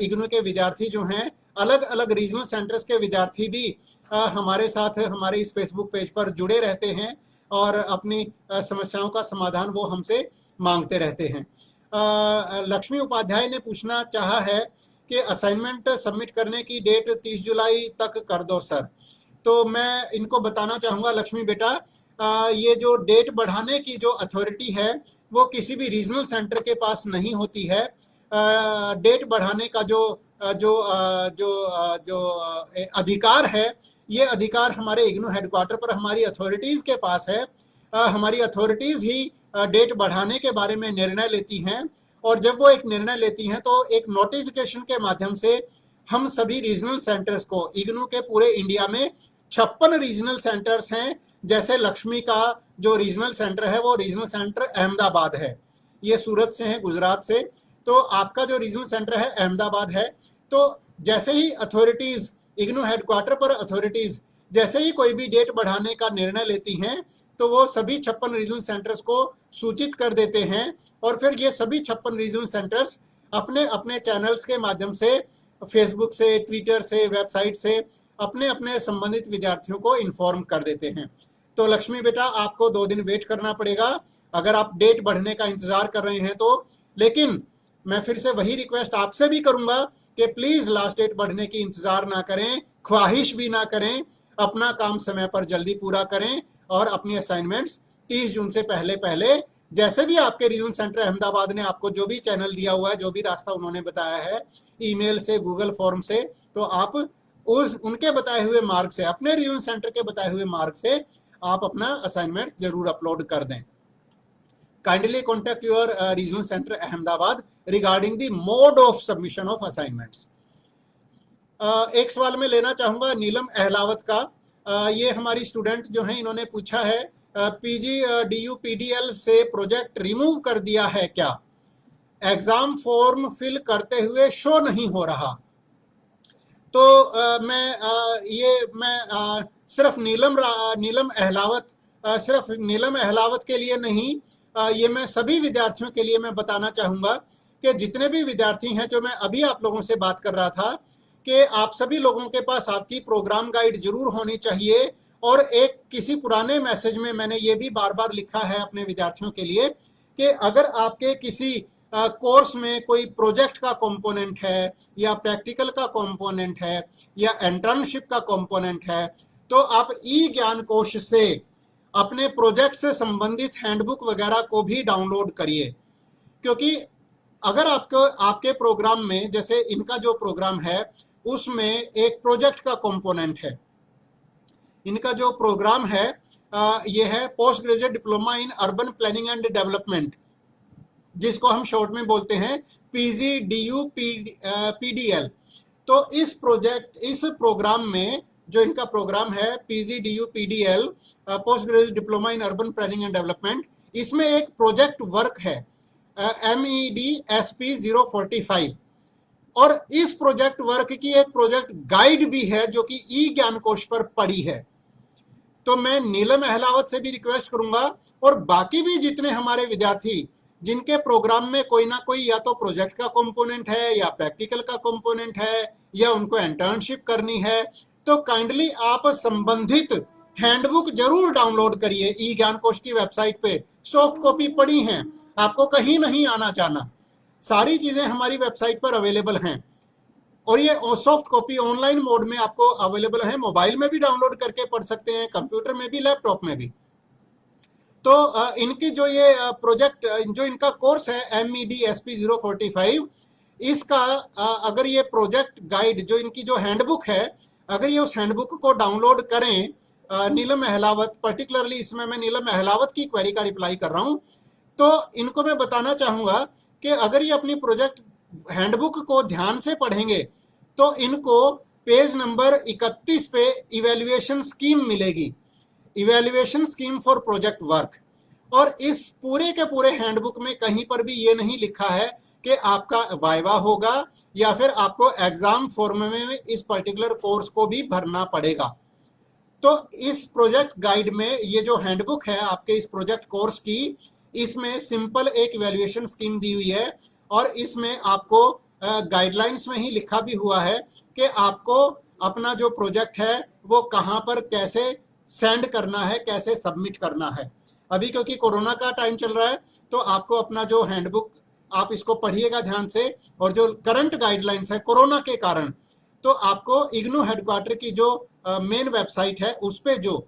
इग्नू के विद्यार्थी जो हैं, अलग अलग रीजनल सेंटर्स के विद्यार्थी भी हमारे साथ हमारे इस फेसबुक पेज पर जुड़े रहते हैं और अपनी समस्याओं का समाधान वो हमसे मांगते रहते हैं। लक्ष्मी उपाध्याय ने पूछना चाहा है कि असाइनमेंट सबमिट करने की डेट 30 जुलाई तक कर दो सर। तो मैं इनको बताना चाहूँगा लक्ष्मी बेटा, ये जो डेट बढ़ाने की जो अथॉरिटी है वो किसी भी रीजनल सेंटर के पास नहीं होती है। डेट बढ़ाने का जो जो जो जो अधिकार है, ये अधिकार हमारे इग्नू हेडक्वार्टर पर हमारी अथॉरिटीज़ के पास है। हमारी अथॉरिटीज़ ही डेट बढ़ाने के बारे में निर्णय लेती हैं, और जब वो एक निर्णय लेती हैं तो एक नोटिफिकेशन के माध्यम से हम सभी रीजनल सेंटर्स को, इग्नू के पूरे इंडिया में 56 रीजनल सेंटर्स हैं। जैसे लक्ष्मी का जो रीजनल सेंटर है वो रीजनल सेंटर अहमदाबाद है, ये सूरत से है, गुजरात से। तो आपका जो रीजनल सेंटर है अहमदाबाद है। तो जैसे ही अथॉरिटीज़, इग्नू हेडक्वार्टर पर अथॉरिटीज़ जैसे ही कोई भी डेट बढ़ाने का निर्णय लेती हैं तो वो सभी 56 रीजनल सेंटर्स को सूचित कर देते हैं, और फिर ये सभी 56 रीजनल सेंटर्स अपने अपने चैनल्स के माध्यम से, फेसबुक से, ट्विटर से, वेबसाइट से अपने अपने संबंधित विद्यार्थियों को इन्फॉर्म कर देते हैं। तो लक्ष्मी बेटा, आपको 2 दिन वेट करना पड़ेगा अगर आप डेट बढ़ने का इंतजार कर रहे हैं तो। लेकिन मैं फिर से वही रिक्वेस्ट आपसे भी करूंगा कि प्लीज लास्ट डेट बढ़ने की इंतजार ना करें, ख्वाहिश भी ना करें, अपना काम समय पर जल्दी पूरा करें और अपनी असाइनमेंट्स 30 जून से पहले पहले, जैसे भी आपके रीजनल सेंटर अहमदाबाद ने आपको जो भी चैनल दिया हुआ है, जो भी रास्ता उन्होंने बताया है, ईमेल से, गूगल फॉर्म से, तो आप उनके बताए हुए मार्ग से, अपने रीजनल सेंटर के बताए हुए मार्ग से आप अपना असाइनमेंट जरूर अपलोड कर दें। Kindly contact your regional centre Ahmedabad regarding the mode of submission of assignments. एक सवाल मैं लेना चाहूंगा नीलम अहलावत का। ये हमारी स्टूडेंट जो हैं, इन्होंने पूछा है PGDU-PDL से प्रोजेक्ट रिमूव कर दिया है क्या, एग्जाम फॉर्म फिल करते हुए शो नहीं हो रहा। तो मैं सिर्फ नीलम अहलावत के लिए नहीं, ये मैं सभी विद्यार्थियों के लिए मैं बताना चाहूँगा कि जितने भी विद्यार्थी हैं, जो मैं अभी आप लोगों से बात कर रहा था कि आप सभी लोगों के पास आपकी प्रोग्राम गाइड जरूर होनी चाहिए। और एक किसी पुराने मैसेज में मैंने ये भी बार बार लिखा है अपने विद्यार्थियों के लिए कि अगर आपके किसी कोर्स में कोई प्रोजेक्ट का कंपोनेंट है या प्रैक्टिकल का कंपोनेंट है या इंटर्नशिप का कंपोनेंट है, तो आप ई ज्ञान कोश से अपने प्रोजेक्ट से संबंधित हैंडबुक वगैरह को भी डाउनलोड करिए। क्योंकि अगर आपके प्रोग्राम में, जैसे इनका जो प्रोग्राम है उसमें एक प्रोजेक्ट का कंपोनेंट है, इनका जो प्रोग्राम है ये है post graduate diploma in urban planning and development, जिसको हम शॉर्ट में बोलते हैं PGDU-PDL। तो इस प्रोग्राम में जो इनका प्रोग्राम है PGDU-PDL, post graduate diploma in urban planning and development, इसमें एक प्रोजेक्ट वर्क है MEDSP 045, और इस प्रोजेक्ट वर्क की एक प्रोजेक्ट गाइड भी है जो कि ई ज्ञान कोश पर पड़ी है। तो मैं नीलम अहलावत से भी रिक्वेस्ट करूंगा, और बाकी भी जितने हमारे विद्यार्थी जिनके प्रोग्राम में कोई ना कोई या तो प्रोजेक्ट का कंपोनेंट है या प्रैक्टिकल का कंपोनेंट है या उनको इंटर्नशिप करनी है, तो काइंडली आप संबंधित हैंडबुक जरूर डाउनलोड करिए। ई ज्ञान कोश की वेबसाइट पे सॉफ्ट कॉपी पड़ी हैं, आपको कहीं नहीं आना जाना, सारी चीजें हमारी वेबसाइट पर अवेलेबल हैं। और ये सॉफ्ट कॉपी ऑनलाइन मोड में आपको अवेलेबल है, मोबाइल में भी डाउनलोड करके पढ़ सकते हैं, कंप्यूटर में भी, लैपटॉप में भी। तो इनकी जो ये प्रोजेक्ट, जो इनका कोर्स है MEDSP045, इसका अगर ये प्रोजेक्ट गाइड, जो इनकी जो हैंडबुक है, अगर ये उस हैंडबुक को डाउनलोड करें, नीलम अहलावत, पर्टिकुलरली इसमें मैं नीलम अहलावत की क्वेरी का रिप्लाई कर रहा हूं, तो इनको मैं बताना चाहूंगा कि अगर ये अपनी प्रोजेक्ट हैंडबुक को ध्यान से पढ़ेंगे तो इनको पेज नंबर 31 पे इवैल्यूएशन स्कीम मिलेगी, evaluation scheme for project work. और इस पूरे के पूरे हैंडबुक में कहीं पर भी ये नहीं लिखा है कि आपका वाइवा होगा या फिर आपको एग्जाम फॉर्म में इस पर्टिकुलर कोर्स को भी भरना पड़ेगा। तो इस प्रोजेक्ट गाइड में ये जो हैंडबुक है आपके इस प्रोजेक्ट कोर्स की, इसमें सिंपल एक इवैल्यूएशन स्कीम दी हुई है और इसमें आपको गाइडलाइंस में ही लिखा भी हुआ है कि आपको अपना जो प्रोजेक्ट है वो कहां पर कैसे सेंड करना है, कैसे सबमिट करना है। अभी क्योंकि कोरोना का टाइम चल रहा है तो आपको अपना जो हैंडबुक, आप इसको पढ़िएगा ध्यान से, और जो करंट गाइडलाइंस है कोरोना के कारण, तो आपको इग्नू हेडक्वार्टर की जो मेन वेबसाइट है उस पे जो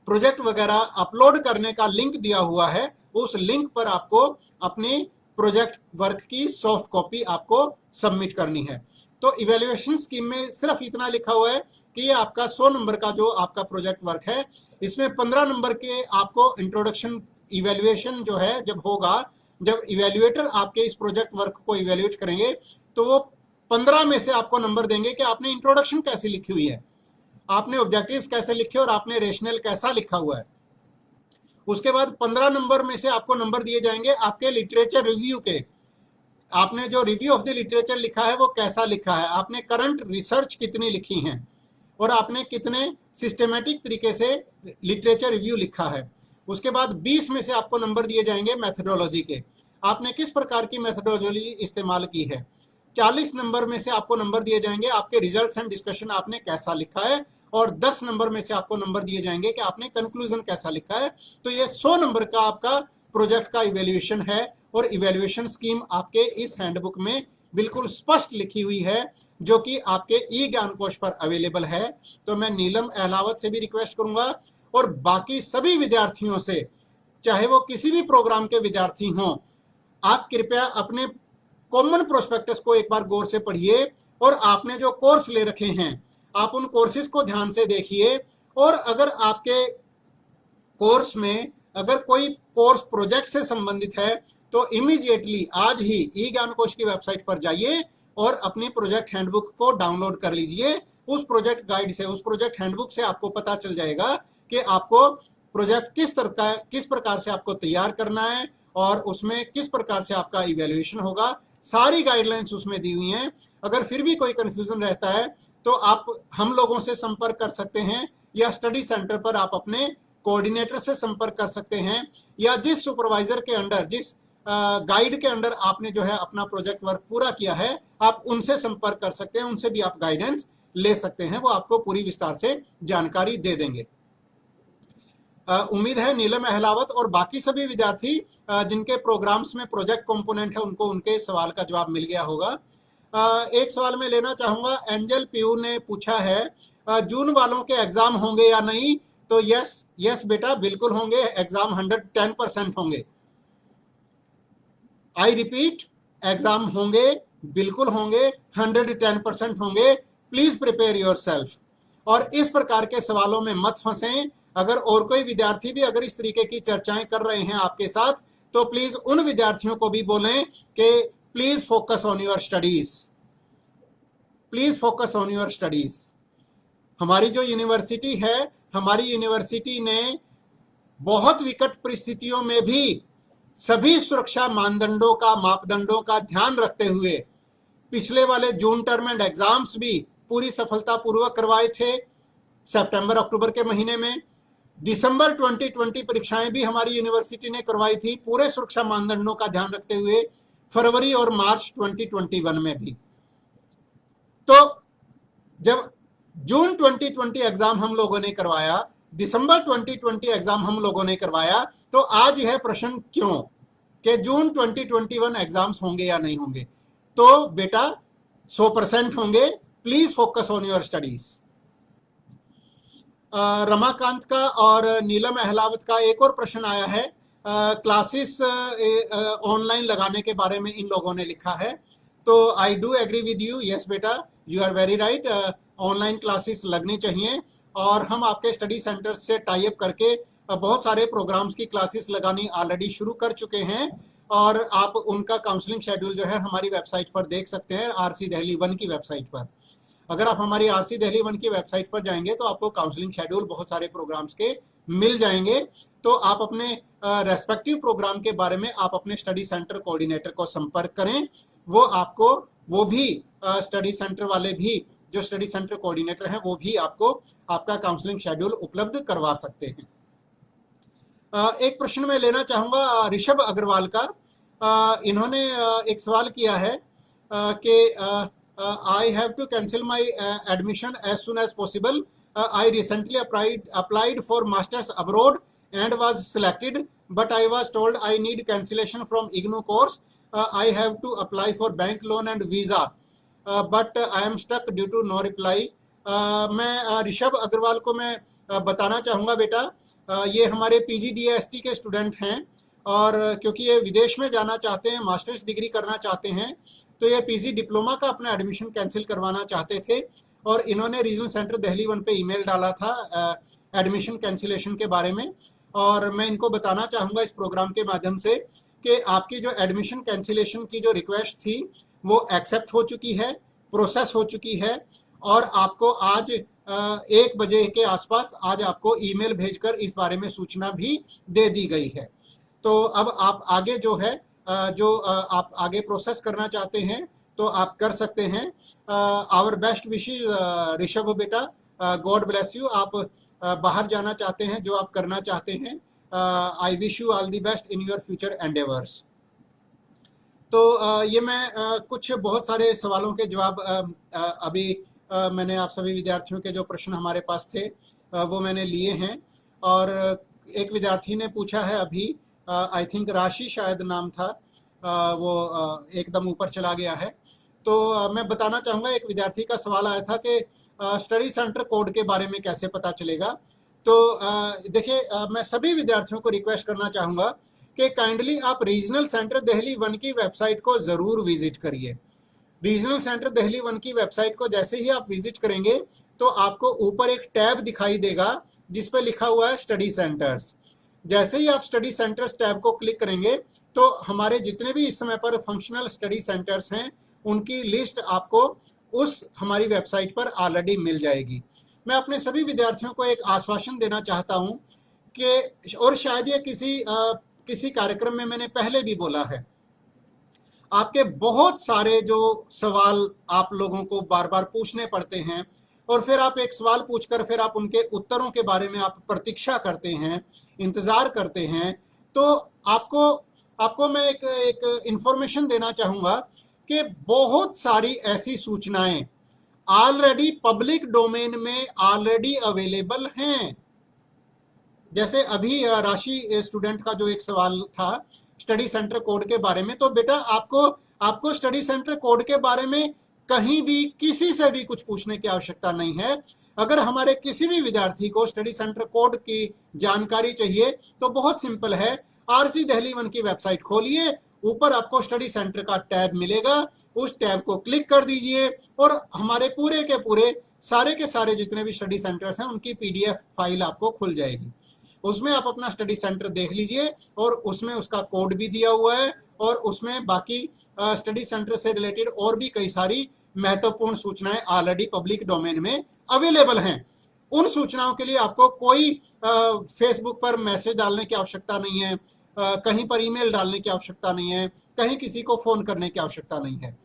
प्रोजेक्ट वगैरह अपलोड करने का लिंक दिया हुआ है, उस लिंक पर आपको अपनी प्रोजेक्ट वर्क की सॉफ्ट कॉपी आपको सबमिट करनी है। तो इवैल्यूएशन स्कीम में सिर्फ इतना लिखा हुआ है कि ये आपका 100 नंबर का जो आपका प्रोजेक्ट वर्क है, इसमें 15 नंबर के आपको इंट्रोडक्शन इवैल्यूएशन जो है जब होगा, जब इवैल्यूएटर आपके इस प्रोजेक्ट वर्क को इवैल्यूएट करेंगे तो वो 15 में से आपको नंबर देंगे कि आपने इंट्रोडक्शन कैसी लिखी हुई है, आपने ऑब्जेक्टिव्स कैसे लिखे और आपने रेशनल कैसा लिखा हुआ है। उसके बाद 15 नंबर में से आपको नंबर दिए जाएंगे आपके लिटरेचर रिव्यू के, आपने जो रिव्यू ऑफ द लिटरेचर लिखा है वो कैसा लिखा है, आपने करंट रिसर्च कितनी लिखी है और आपने कितने सिस्टमेटिक तरीके से लिटरेचर रिव्यू लिखा है। उसके बाद 20 में से आपको नंबर दिए जाएंगे मेथडोलॉजी के, आपने किस प्रकार की मेथडोलॉजी इस्तेमाल की है। 40 नंबर में से आपको नंबर दिए जाएंगे आपके रिजल्ट्स एंड डिस्कशन आपने कैसा लिखा है, और 10 नंबर में से आपको नंबर दिए जाएंगे कि आपने कंक्लूजन कैसा लिखा है। तो ये 100 नंबर का आपका प्रोजेक्ट का इवैल्यूएशन है और इवैल्यूएशन स्कीम आपके इस हैंडबुक में बिल्कुल स्पष्ट लिखी हुई है, जो कि आपके ई ज्ञान कोश पर अवेलेबल है। तो मैं नीलम अहलावत से भी रिक्वेस्ट करूंगा और बाकी सभी विद्यार्थियों से, चाहे वो किसी भी प्रोग्राम के विद्यार्थी हों, आप कृपया अपने कॉमन प्रोस्पेक्टस को एक बार गौर से पढ़िए और आपने जो कोर्स ले रखे हैं आप उन कोर्सेज को ध्यान से देखिए। और अगर आपके कोर्स में अगर कोई कोर्स प्रोजेक्ट से संबंधित है तो इमीडिएटली आज ही ई ज्ञान कोश की वेबसाइट पर जाइए और अपनी प्रोजेक्ट हैंडबुक को डाउनलोड कर लीजिए। उस प्रोजेक्ट गाइड से, उस प्रोजेक्ट हैंडबुक से आपको पता चल जाएगा कि आपको प्रोजेक्ट किस प्रकार से आपको तैयार करना है और उसमें किस प्रकार से आपका इवैल्यूएशन होगा। सारी गाइडलाइंस उसमें दी हुई हैं। अगर फिर भी कोई कंफ्यूजन रहता है तो आप हम लोगों से संपर्क कर सकते हैं या स्टडी सेंटर पर आप अपने कोऑर्डिनेटर से संपर्क कर सकते हैं, या जिस सुपरवाइजर के अंडर, जिस गाइड के अंडर आपने जो है अपना प्रोजेक्ट वर्क पूरा किया है, आप उनसे संपर्क कर सकते हैं, उनसे भी आप गाइडेंस ले सकते हैं, वो आपको पूरी विस्तार से जानकारी दे देंगे। उम्मीद है नीलम अहलावत और बाकी सभी विद्यार्थी जिनके प्रोग्राम्स में प्रोजेक्ट कंपोनेंट है उनको उनके सवाल का जवाब मिल गया होगा। एक सवाल मैं लेना चाहूंगा, एंजल पीयू ने पूछा है जून वालों के एग्जाम होंगे या नहीं। तो यस बेटा, बिल्कुल होंगे, एग्जाम 110% होंगे। आई रिपीट, एग्जाम होंगे, बिल्कुल होंगे, 110% होंगे। प्लीज प्रिपेयर योरसेल्फ और इस प्रकार के सवालों में मत फंसें। अगर और कोई विद्यार्थी भी अगर इस तरीके की चर्चाएं कर रहे हैं आपके साथ तो प्लीज उन विद्यार्थियों को भी बोलें कि please focus on your studies, please focus on your studies. हमारी जो यूनिवर्सिटी है, हमारी यूनिवर्सिटी ने बहुत विकट परिस्थितियों में भी सभी सुरक्षा मापदंडों का ध्यान रखते हुए पिछले वाले जून टर्म एंड एग्जाम्स भी पूरी सफलतापूर्वक करवाए थे सितंबर अक्टूबर के महीने में। दिसंबर 2020 परीक्षाएं भी हमारी यूनिवर्सिटी ने करवाई थी पूरे सुरक्षा मानदंडों का ध्यान रखते हुए, फरवरी और मार्च 2021 में भी। तो जब जून 2020 एग्जाम हम लोगों ने करवाया, दिसंबर 2020 एग्जाम हम लोगों ने करवाया, तो आज यह प्रश्न क्यों कि जून 2021 एग्जाम्स होंगे या नहीं होंगे? तो बेटा 100% होंगे। Please focus on your studies. Ramakant का और नीलम अहलावत का एक और प्रश्न आया है, क्लासेस ऑनलाइन लगाने के बारे में इन लोगों ने लिखा है। तो I do agree with you, yes बेटा, you are very right, online classes लगनी चाहिए। और हम आपके स्टडी सेंटर से टाई अप करके बहुत सारे प्रोग्राम्स की क्लासेस लगानी ऑलरेडी शुरू कर चुके हैं, और आप उनका काउंसलिंग शेड्यूल जो है हमारी वेबसाइट पर देख सकते हैं, आरसी दिल्ली 1 की वेबसाइट पर। अगर आप हमारी आरसी दिल्ली 1 की वेबसाइट पर जाएंगे तो आपको काउंसलिंग शेड्यूल बहुत सारे प्रोग्राम्स के मिल जाएंगे। तो आप अपने रेस्पेक्टिव प्रोग्राम के बारे में आप अपने स्टडी सेंटर कोऑर्डिनेटर को संपर्क करें। वो आपको, वो भी स्टडी सेंटर वाले भी, जो स्टडी सेंटर कोऑर्डिनेटर हैं, वो भी आपको आपका काउंसलिंग शेड्यूल उपलब्ध करवा सकते हैं। एक प्रश्न मैं लेना चाहूँगा ऋषभ अग्रवाल का। इन्होंने एक सवाल किया है कि I have to cancel my admission as soon as possible. I recently applied for masters abroad and was selected, but I was told I need cancellation from IGNOU course. I have to apply for bank loan and visa, but I am stuck due to no reply. मैं ऋषभ अग्रवाल को मैं बताना चाहूँगा बेटा, ये हमारे PGDST के student हैं, और क्योंकि ये विदेश में जाना चाहते हैं, मास्टर्स डिग्री करना चाहते हैं, तो ये पीजी डिप्लोमा का अपना एडमिशन कैंसिल करवाना चाहते थे, और इन्होंने रीजनल सेंटर दिल्ली 1 पे ईमेल डाला था एडमिशन कैंसिलेशन के बारे में। और मैं इनको बताना चाहूँगा इस प्रोग्राम के माध्यम से कि आपकी जो एडमिशन कैंसिलेशन की जो रिक्वेस्ट थी वो एक्सेप्ट हो चुकी है, प्रोसेस हो चुकी है, और आपको आज 1 बजे के आसपास आज आपको ईमेल भेजकर इस बारे में सूचना भी दे दी गई है। तो अब आप आगे जो है जो आप आगे प्रोसेस करना चाहते हैं तो आप कर सकते हैं। आवर बेस्ट विशेस ऋषभ बेटा, गॉड ब्लेस यू। आप बाहर जाना चाहते हैं, जो आप करना चाहते हैं, I wish you all the best in your future endeavours. तो ये मैं कुछ बहुत सारे सवालों के जवाब अभी मैंने आप सभी विद्यार्थियों के जो प्रश्न हमारे पास थे वो मैंने लिए हैं। और एक विद्यार्थी ने पूछा है अभी, आई थिंक राशि शायद नाम था, वो एकदम ऊपर चला गया है। तो मैं बताना चाहूँगा, एक विद्यार्थी का सवाल आया था कि स्टडी सेंटर कोड के बारे में कैसे पता चलेगा। तो देखिए, मैं सभी विद्यार्थियों को रिक्वेस्ट करना चाहूँगा कि काइंडली आप रीजनल सेंटर दिल्ली 1 की वेबसाइट को ज़रूर विजिट करिए। रीजनल सेंटर दिल्ली 1 की वेबसाइट को जैसे ही आप विजिट करेंगे तो आपको ऊपर एक टैब दिखाई देगा जिस पर लिखा हुआ है स्टडी सेंटर्स। जैसे ही आप स्टडी सेंटर्स टैब को क्लिक करेंगे तो हमारे जितने भी इस समय पर फंक्शनल स्टडी सेंटर्स हैं उनकी लिस्ट आपको उस हमारी वेबसाइट पर ऑलरेडी मिल जाएगी। मैं अपने सभी विद्यार्थियों को एक आश्वासन देना चाहता हूं कि, और शायद ये किसी कार्यक्रम में मैंने पहले भी बोला है, आपके बहुत सारे जो सवाल आप लोगों को बार बार पूछने पड़ते हैं, और फिर आप एक सवाल पूछकर फिर आप उनके उत्तरों के बारे में आप प्रतीक्षा करते हैं, इंतजार करते हैं। तो आपको मैं एक इंफॉर्मेशन देना चाहूँगा कि बहुत सारी ऐसी सूचनाएं ऑलरेडी पब्लिक डोमेन में ऑलरेडी अवेलेबल हैं। जैसे अभी राशि स्टूडेंट का जो एक सवाल था स्टडी सेंटर कोड के बारे में, तो बेटा आपको स्टडी सेंटर कोड के बारे में कहीं भी किसी से भी कुछ पूछने की आवश्यकता नहीं है। अगर हमारे किसी भी विद्यार्थी को स्टडी सेंटर कोड की जानकारी चाहिए तो बहुत सिंपल है, आरसी दिल्ली 1 की वेबसाइट खोलिए, ऊपर आपको स्टडी सेंटर का टैब मिलेगा, उस टैब को क्लिक कर दीजिए और हमारे पूरे के पूरे सारे के सारे जितने भी स्टडी सेंटर्स हैं उनकी PDF फाइल आपको खुल जाएगी। उसमें आप अपना स्टडी सेंटर देख लीजिए और उसमें उसका कोड भी दिया हुआ है, और उसमें बाकी स्टडी सेंटर से रिलेटेड और भी कई सारी महत्वपूर्ण सूचनाएं ऑलरेडी पब्लिक डोमेन में अवेलेबल हैं। उन सूचनाओं के लिए आपको कोई फेसबुक पर मैसेज डालने की आवश्यकता नहीं है, कहीं पर ईमेल डालने की आवश्यकता नहीं है, कहीं किसी को फोन करने की आवश्यकता नहीं है।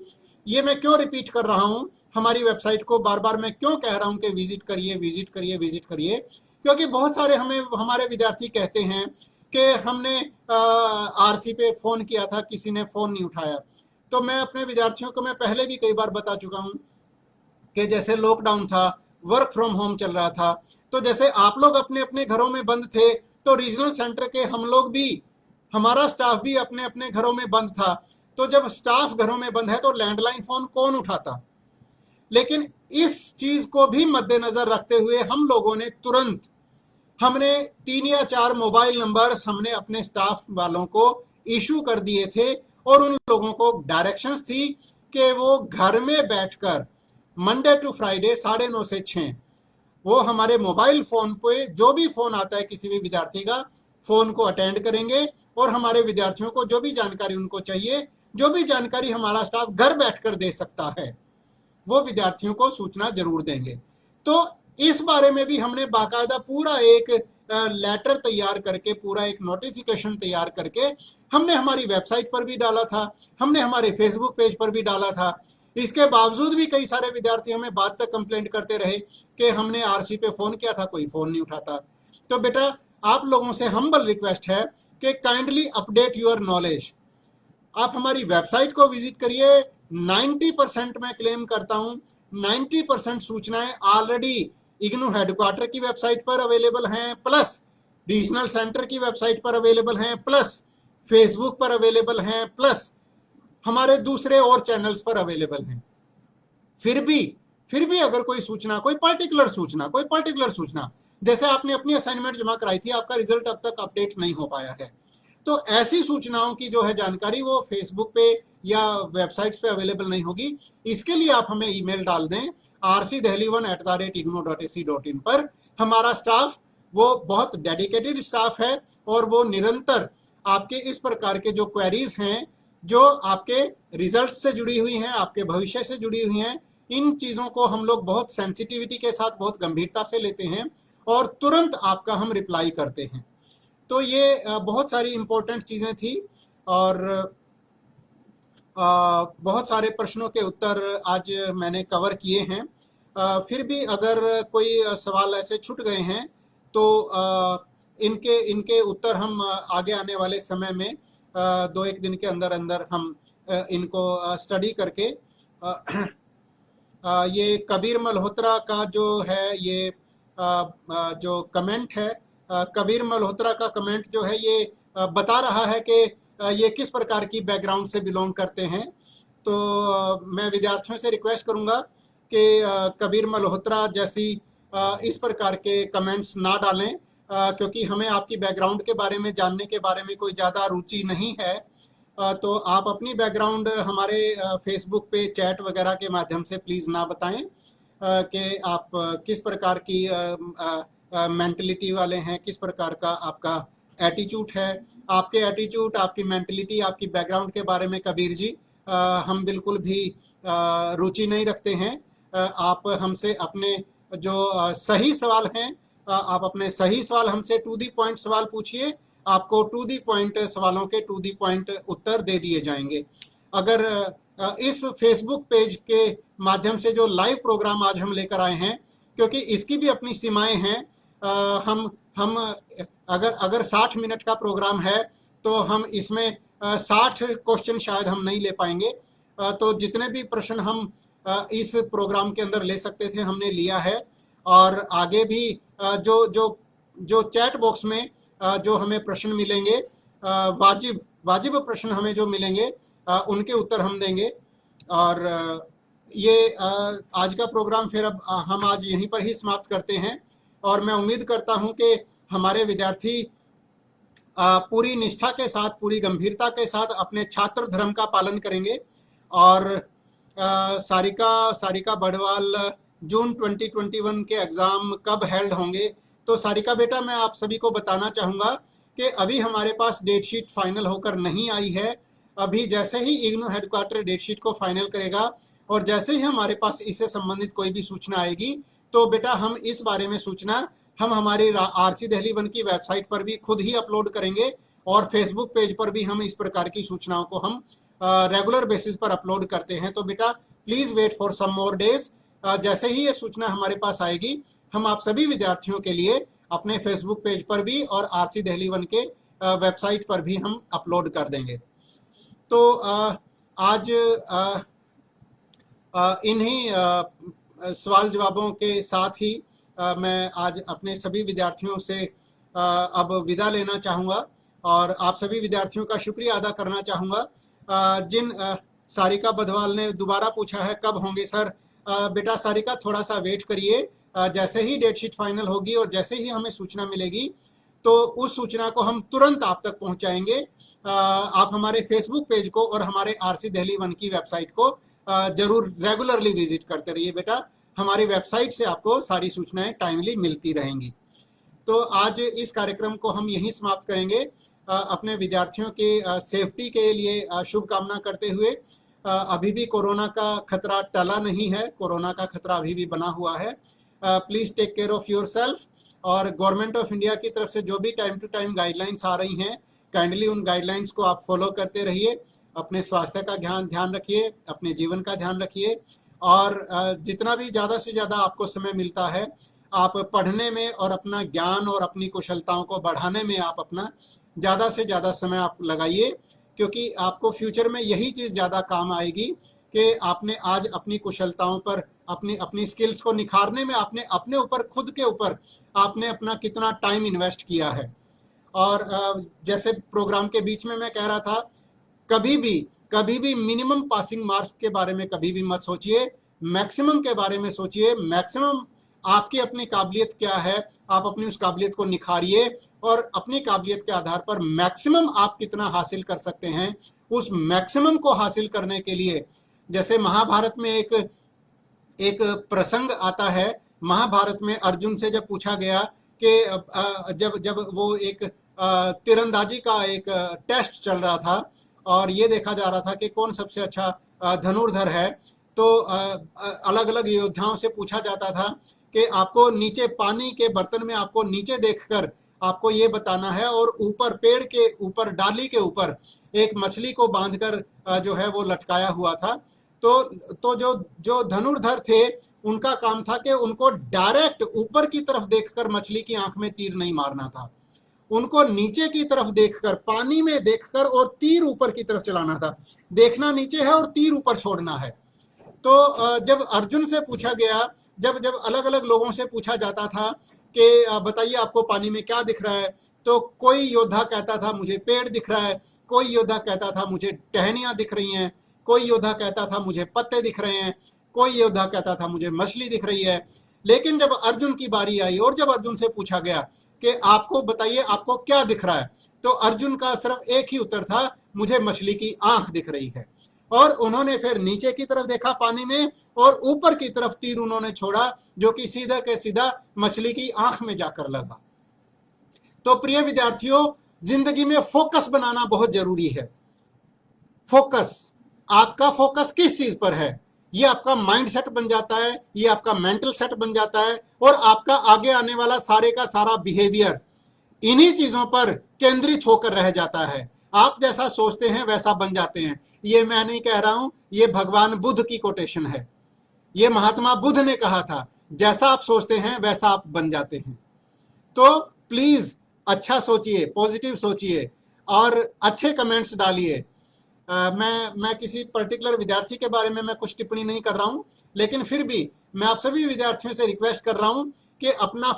ये मैं क्यों रिपीट कर रहा हूं, हमारी वेबसाइट को बार बार मैं क्यों कह रहा हूं कि विजिट करिए विजिट करिए विजिट करिए, क्योंकि बहुत सारे हमारे विद्यार्थी कहते हैं कि हमने आरसी पे फोन किया था, किसी ने फोन नहीं उठाया। तो मैं अपने विद्यार्थियों को मैं पहले भी कई बार बता चुका हूं कि जैसे लॉकडाउन था, वर्क फ्रॉम होम चल रहा था, तो जैसे आप लोग अपने अपने घरों में बंद थे, तो रीजनल सेंटर के हम लोग भी, हमारा स्टाफ भी अपने अपने घरों में बंद था। तो जब स्टाफ घरों में बंद है तो लैंडलाइन फोन कौन उठाता? लेकिन इस चीज को भी मद्देनजर रखते हुए हम लोगों ने तुरंत, हमने 3 या 4 मोबाइल नंबर्स हमने अपने स्टाफ वालों को इशू कर दिए थे, और उन लोगों को डायरेक्शंस थी कि वो घर में बैठकर मंडे टू फ्राइडे 9:30 से 6 वो हमारे मोबाइल फोन पे जो भी फोन आता है किसी भी विद्यार्थी का, फोन को अटेंड करेंगे, और हमारे विद्यार्थियों को जो भी जानकारी उनको चाहिए, जो भी जानकारी हमारा स्टाफ घर बैठकर दे सकता है, वो विद्यार्थियों को सूचना जरूर देंगे। तो इस बारे में भी हमने बाकायदा पूरा एक लेटर तैयार करके, पूरा एक नोटिफिकेशन तैयार करके हमने हमारी वेबसाइट पर भी डाला था, हमने हमारे फेसबुक पेज पर भी डाला था। इसके बावजूद भी कई सारे विद्यार्थी हमें बाद तक कंप्लेंट करते रहे कि हमने आरसी पे फोन किया था, कोई फोन नहीं उठाता। तो बेटा, आप लोगों से हम्बल रिक्वेस्ट है कि काइंडली अपडेट योर नॉलेज। आप हमारी वेबसाइट को विजिट करिए। 90% मैं क्लेम करता हूं, 90% सूचनाएं ऑलरेडी इग्नू हेडक्वार्टर की वेबसाइट पर अवेलेबल हैं, प्लस रीजनल सेंटर की वेबसाइट पर अवेलेबल हैं, प्लस फेसबुक पर अवेलेबल हैं, प्लस हमारे दूसरे और चैनल्स पर अवेलेबल हैं। फिर भी अगर कोई सूचना, कोई पर्टिकुलर सूचना, जैसे आपने अपनी असाइनमेंट जमा कराई थी, आपका रिजल्ट अब तक अपडेट नहीं हो पाया है, तो ऐसी सूचनाओं की जो है जानकारी वो फेसबुक पे या वेबसाइट्स पे अवेलेबल नहीं होगी। इसके लिए आप हमें ईमेल डाल दें rcdelhi1@igno.ac.in पर। हमारा स्टाफ वो बहुत डेडिकेटेड स्टाफ है, और वो निरंतर आपके इस प्रकार के जो क्वेरीज हैं, जो आपके रिजल्ट से जुड़ी हुई हैं, आपके भविष्य से जुड़ी हुई हैं, इन चीज़ों को हम लोग बहुत सेंसिटिविटी के साथ, बहुत गंभीरता से लेते हैं, और तुरंत आपका हम रिप्लाई करते हैं। तो ये बहुत सारी इंपॉर्टेंट चीज़ें थी, और बहुत सारे प्रश्नों के उत्तर आज मैंने कवर किए हैं। फिर भी अगर कोई सवाल ऐसे छूट गए हैं तो इनके इनके उत्तर हम आगे आने वाले समय में 2-1 दिन के अंदर अंदर हम इनको स्टडी करके ये कबीर मल्होत्रा का जो है, ये जो कमेंट है, कबीर मल्होत्रा का कमेंट जो है, ये बता रहा है कि ये किस प्रकार की बैकग्राउंड से बिलोंग करते हैं। तो मैं विद्यार्थियों से रिक्वेस्ट करूंगा कि कबीर मल्होत्रा जैसी इस प्रकार के कमेंट्स ना डालें, क्योंकि हमें आपकी बैकग्राउंड के बारे में जानने के बारे में कोई ज़्यादा रुचि नहीं है। तो आप अपनी बैकग्राउंड हमारे फेसबुक पे चैट वगैरह के माध्यम से प्लीज़ ना बताएं कि आप किस प्रकार की मेंटलिटी वाले हैं, किस प्रकार का आपका एटीट्यूड है। आपके एटीट्यूड, आपकी मेंटलिटी, आपकी बैकग्राउंड के बारे में कबीर जी हम बिल्कुल भी रुचि नहीं रखते हैं। आप हमसे अपने जो सही सवाल हैं, आप अपने सही सवाल हमसे टू दी पॉइंट सवाल पूछिए, आपको टू दी पॉइंट सवालों के टू दी पॉइंट उत्तर दे दिए जाएंगे। अगर इस फेसबुक पेज के माध्यम से जो लाइव प्रोग्राम आज हम लेकर आए हैं, क्योंकि इसकी भी अपनी सीमाएं हैं, हम अगर 60 मिनट का प्रोग्राम है तो हम इसमें 60 क्वेश्चन शायद हम नहीं ले पाएंगे। तो जितने भी प्रश्न हम इस प्रोग्राम के अंदर ले सकते थे हमने लिया है, और आगे भी जो जो जो चैट बॉक्स में जो हमें प्रश्न मिलेंगे, वाजिब प्रश्न हमें जो मिलेंगे, उनके उत्तर हम देंगे। और ये आज का प्रोग्राम फिर अब हम आज यहीं पर ही समाप्त करते हैं, और मैं उम्मीद करता हूं कि हमारे विद्यार्थी पूरी निष्ठा के साथ, पूरी गंभीरता के साथ अपने छात्र धर्म का पालन करेंगे। और सारिका बड़वाल जून 2021 के एग्ज़ाम कब हेल्ड होंगे? तो सारिका बेटा, मैं आप सभी को बताना चाहूँगा कि अभी हमारे पास डेट शीट फाइनल होकर नहीं आई है। अभी जैसे ही इग्नू हेडक्वार्टर डेट शीट को फाइनल करेगा, और जैसे ही हमारे पास इससे संबंधित कोई भी सूचना आएगी, तो बेटा हम इस बारे में सूचना हम हमारी आरसी दिल्ली 1 की वेबसाइट पर भी खुद ही अपलोड करेंगे, और फेसबुक पेज पर भी हम इस प्रकार की सूचनाओं को हम रेगुलर बेसिस पर अपलोड करते हैं। तो बेटा please wait for some more days. जैसे ही ये सूचना हमारे पास आएगी, हम आप सभी विद्यार्थियों के लिए अपने फेसबुक पेज पर भी और आरसी दिल्ली 1 के वेबसाइट पर भी हम अपलोड कर देंगे। तो आज इन्हीं सवाल जवाबों के साथ ही मैं आज अपने सभी विद्यार्थियों से अब विदा लेना चाहूँगा और आप सभी विद्यार्थियों का शुक्रिया अदा करना चाहूँगा। जिन सारिका बधवाल ने दोबारा पूछा है कब होंगे सर, बेटा सारिका थोड़ा सा वेट करिए, जैसे ही डेट शीट फाइनल होगी और जैसे ही हमें सूचना मिलेगी तो उस सूचना को हम तुरंत आप तक पहुंचाएंगे। आप हमारे फेसबुक पेज को और हमारे आरसी दिल्ली 1 की वेबसाइट को जरूर रेगुलरली विजिट करते रहिए बेटा, हमारी वेबसाइट से आपको सारी सूचनाएं टाइमली मिलती रहेंगी। तो आज इस कार्यक्रम को हम यहीं समाप्त करेंगे, अपने विद्यार्थियों के सेफ्टी के लिए शुभकामना करते हुए। अभी भी कोरोना का खतरा टला नहीं है, कोरोना का खतरा अभी भी बना हुआ है। Please take care of yourself, और गवर्नमेंट ऑफ इंडिया की तरफ से जो भी टाइम टू टाइम गाइडलाइंस आ रही हैं, काइंडली उन गाइडलाइंस को आप फॉलो करते रहिए। अपने स्वास्थ्य का ध्यान रखिए, अपने जीवन का ध्यान रखिए, और जितना भी ज़्यादा से ज़्यादा आपको समय मिलता है आप पढ़ने में और अपना ज्ञान और अपनी कुशलताओं को बढ़ाने में आप अपना ज़्यादा से ज़्यादा समय आप लगाइए, क्योंकि आपको फ्यूचर में यही चीज़ ज़्यादा काम आएगी कि आपने आज अपनी कुशलताओं पर, अपनी स्किल्स को निखारने में आपने अपने ऊपर, खुद के ऊपर आपने अपना कितना टाइम इन्वेस्ट किया है। और जैसे प्रोग्राम के बीच में मैं कह रहा था, कभी भी मिनिमम पासिंग मार्क्स के बारे में कभी भी मत सोचिए, मैक्सिमम के बारे में सोचिए। मैक्सिमम आपकी अपनी काबिलियत क्या है, आप अपनी उस काबिलियत को निखारिए और अपनी काबिलियत के आधार पर मैक्सिमम आप कितना हासिल कर सकते हैं, उस मैक्सिमम को हासिल करने के लिए, जैसे महाभारत में एक प्रसंग आता है। महाभारत में अर्जुन से जब पूछा गया कि जब वो एक तीरंदाजी का एक टेस्ट चल रहा था और ये देखा जा रहा था कि कौन सबसे अच्छा धनुर्धर है, तो अलग अलग योद्धाओं से पूछा जाता था कि आपको नीचे पानी के बर्तन में आपको नीचे देखकर आपको ये बताना है, और ऊपर पेड़ के ऊपर, डाली के ऊपर एक मछली को बांधकर जो है वो लटकाया हुआ था। तो जो धनुर्धर थे उनका काम था कि उनको डायरेक्ट ऊपर की तरफ देखकर मछली की आंख में तीर नहीं मारना था, उनको नीचे की तरफ देखकर, पानी में देखकर और तीर ऊपर की तरफ चलाना था। देखना नीचे है और तीर ऊपर छोड़ना है। तो जब अर्जुन से पूछा गया, जब अलग अलग लोगों से पूछा जाता था कि बताइए आपको पानी में क्या दिख रहा है, तो कोई योद्धा कहता था मुझे पेड़ दिख रहा है, कोई योद्धा कहता था मुझे टहनियां दिख रही हैं, कोई योद्धा कहता था मुझे पत्ते दिख रहे हैं, कोई योद्धा कहता था मुझे मछली दिख रही है। लेकिन जब अर्जुन की बारी आई और जब अर्जुन से पूछा गया कि आपको बताइए आपको क्या दिख रहा है, तो अर्जुन का सिर्फ एक ही उत्तर था, मुझे मछली की आंख दिख रही है। और उन्होंने फिर नीचे की तरफ देखा पानी में, और ऊपर की तरफ तीर उन्होंने छोड़ा जो कि सीधा के सीधा मछली की आंख में जाकर लगा। तो प्रिय विद्यार्थियों, जिंदगी में फोकस बनाना बहुत जरूरी है। फोकस, आपका फोकस किस चीज पर है, ये आपका माइंड सेट बन जाता है, ये आपका मेंटल सेट बन जाता है, और आपका आगे आने वाला सारे का सारा बिहेवियर इन्हीं चीजों पर केंद्रित होकर रह जाता है। आप जैसा सोचते हैं वैसा बन जाते हैं। ये मैं नहीं कह रहा हूं, ये भगवान बुद्ध की कोटेशन है। ये महात्मा बुद्ध ने कहा था, जैसा आप सोचते हैं वैसा आप बन जाते हैं। तो प्लीज अच्छा सोचिए, पॉजिटिव सोचिए और अच्छे कमेंट्स डालिए। मैं किसी पर्टिकुलर विद्यार्थी के बारे में मैं कुछ टिप्पणी नहीं कर रहा हूं, लेकिन फिर भी मैं आप सभी विद्यार्थियों से रिक्वेस्ट कर रहा हूं कि अपना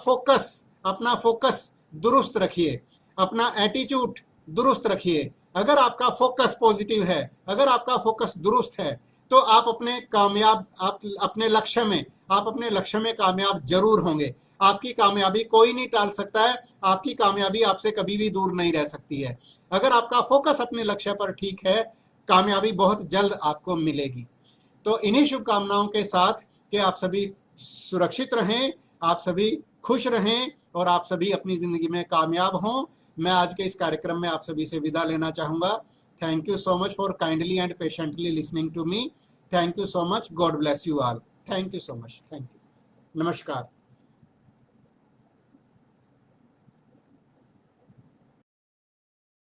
फोकस दुरुस्त रखिए, अपना एटीट्यूड दुरुस्त रखिए। अगर आपका फोकस पॉजिटिव है, अगर आपका फोकस दुरुस्त है, तो आप अपने लक्ष्य में कामयाब जरूर होंगे। आपकी कामयाबी कोई नहीं टाल सकता है, आपकी कामयाबी आपसे कभी भी दूर नहीं रह सकती है। अगर आपका फोकस अपने लक्ष्य पर ठीक है, कामयाबी बहुत जल्द आपको मिलेगी। तो इन्हीं शुभकामनाओं के साथ कि आप सभी सुरक्षित रहें, आप सभी खुश रहें और आप सभी अपनी जिंदगी में कामयाब हों, मैं आज के इस कार्यक्रम में आप सभी से विदा लेना चाहूंगा। Thank you so much for kindly and patiently listening to me. Thank you so much. God bless you all. Thank you so much. Thank you. नमस्कार।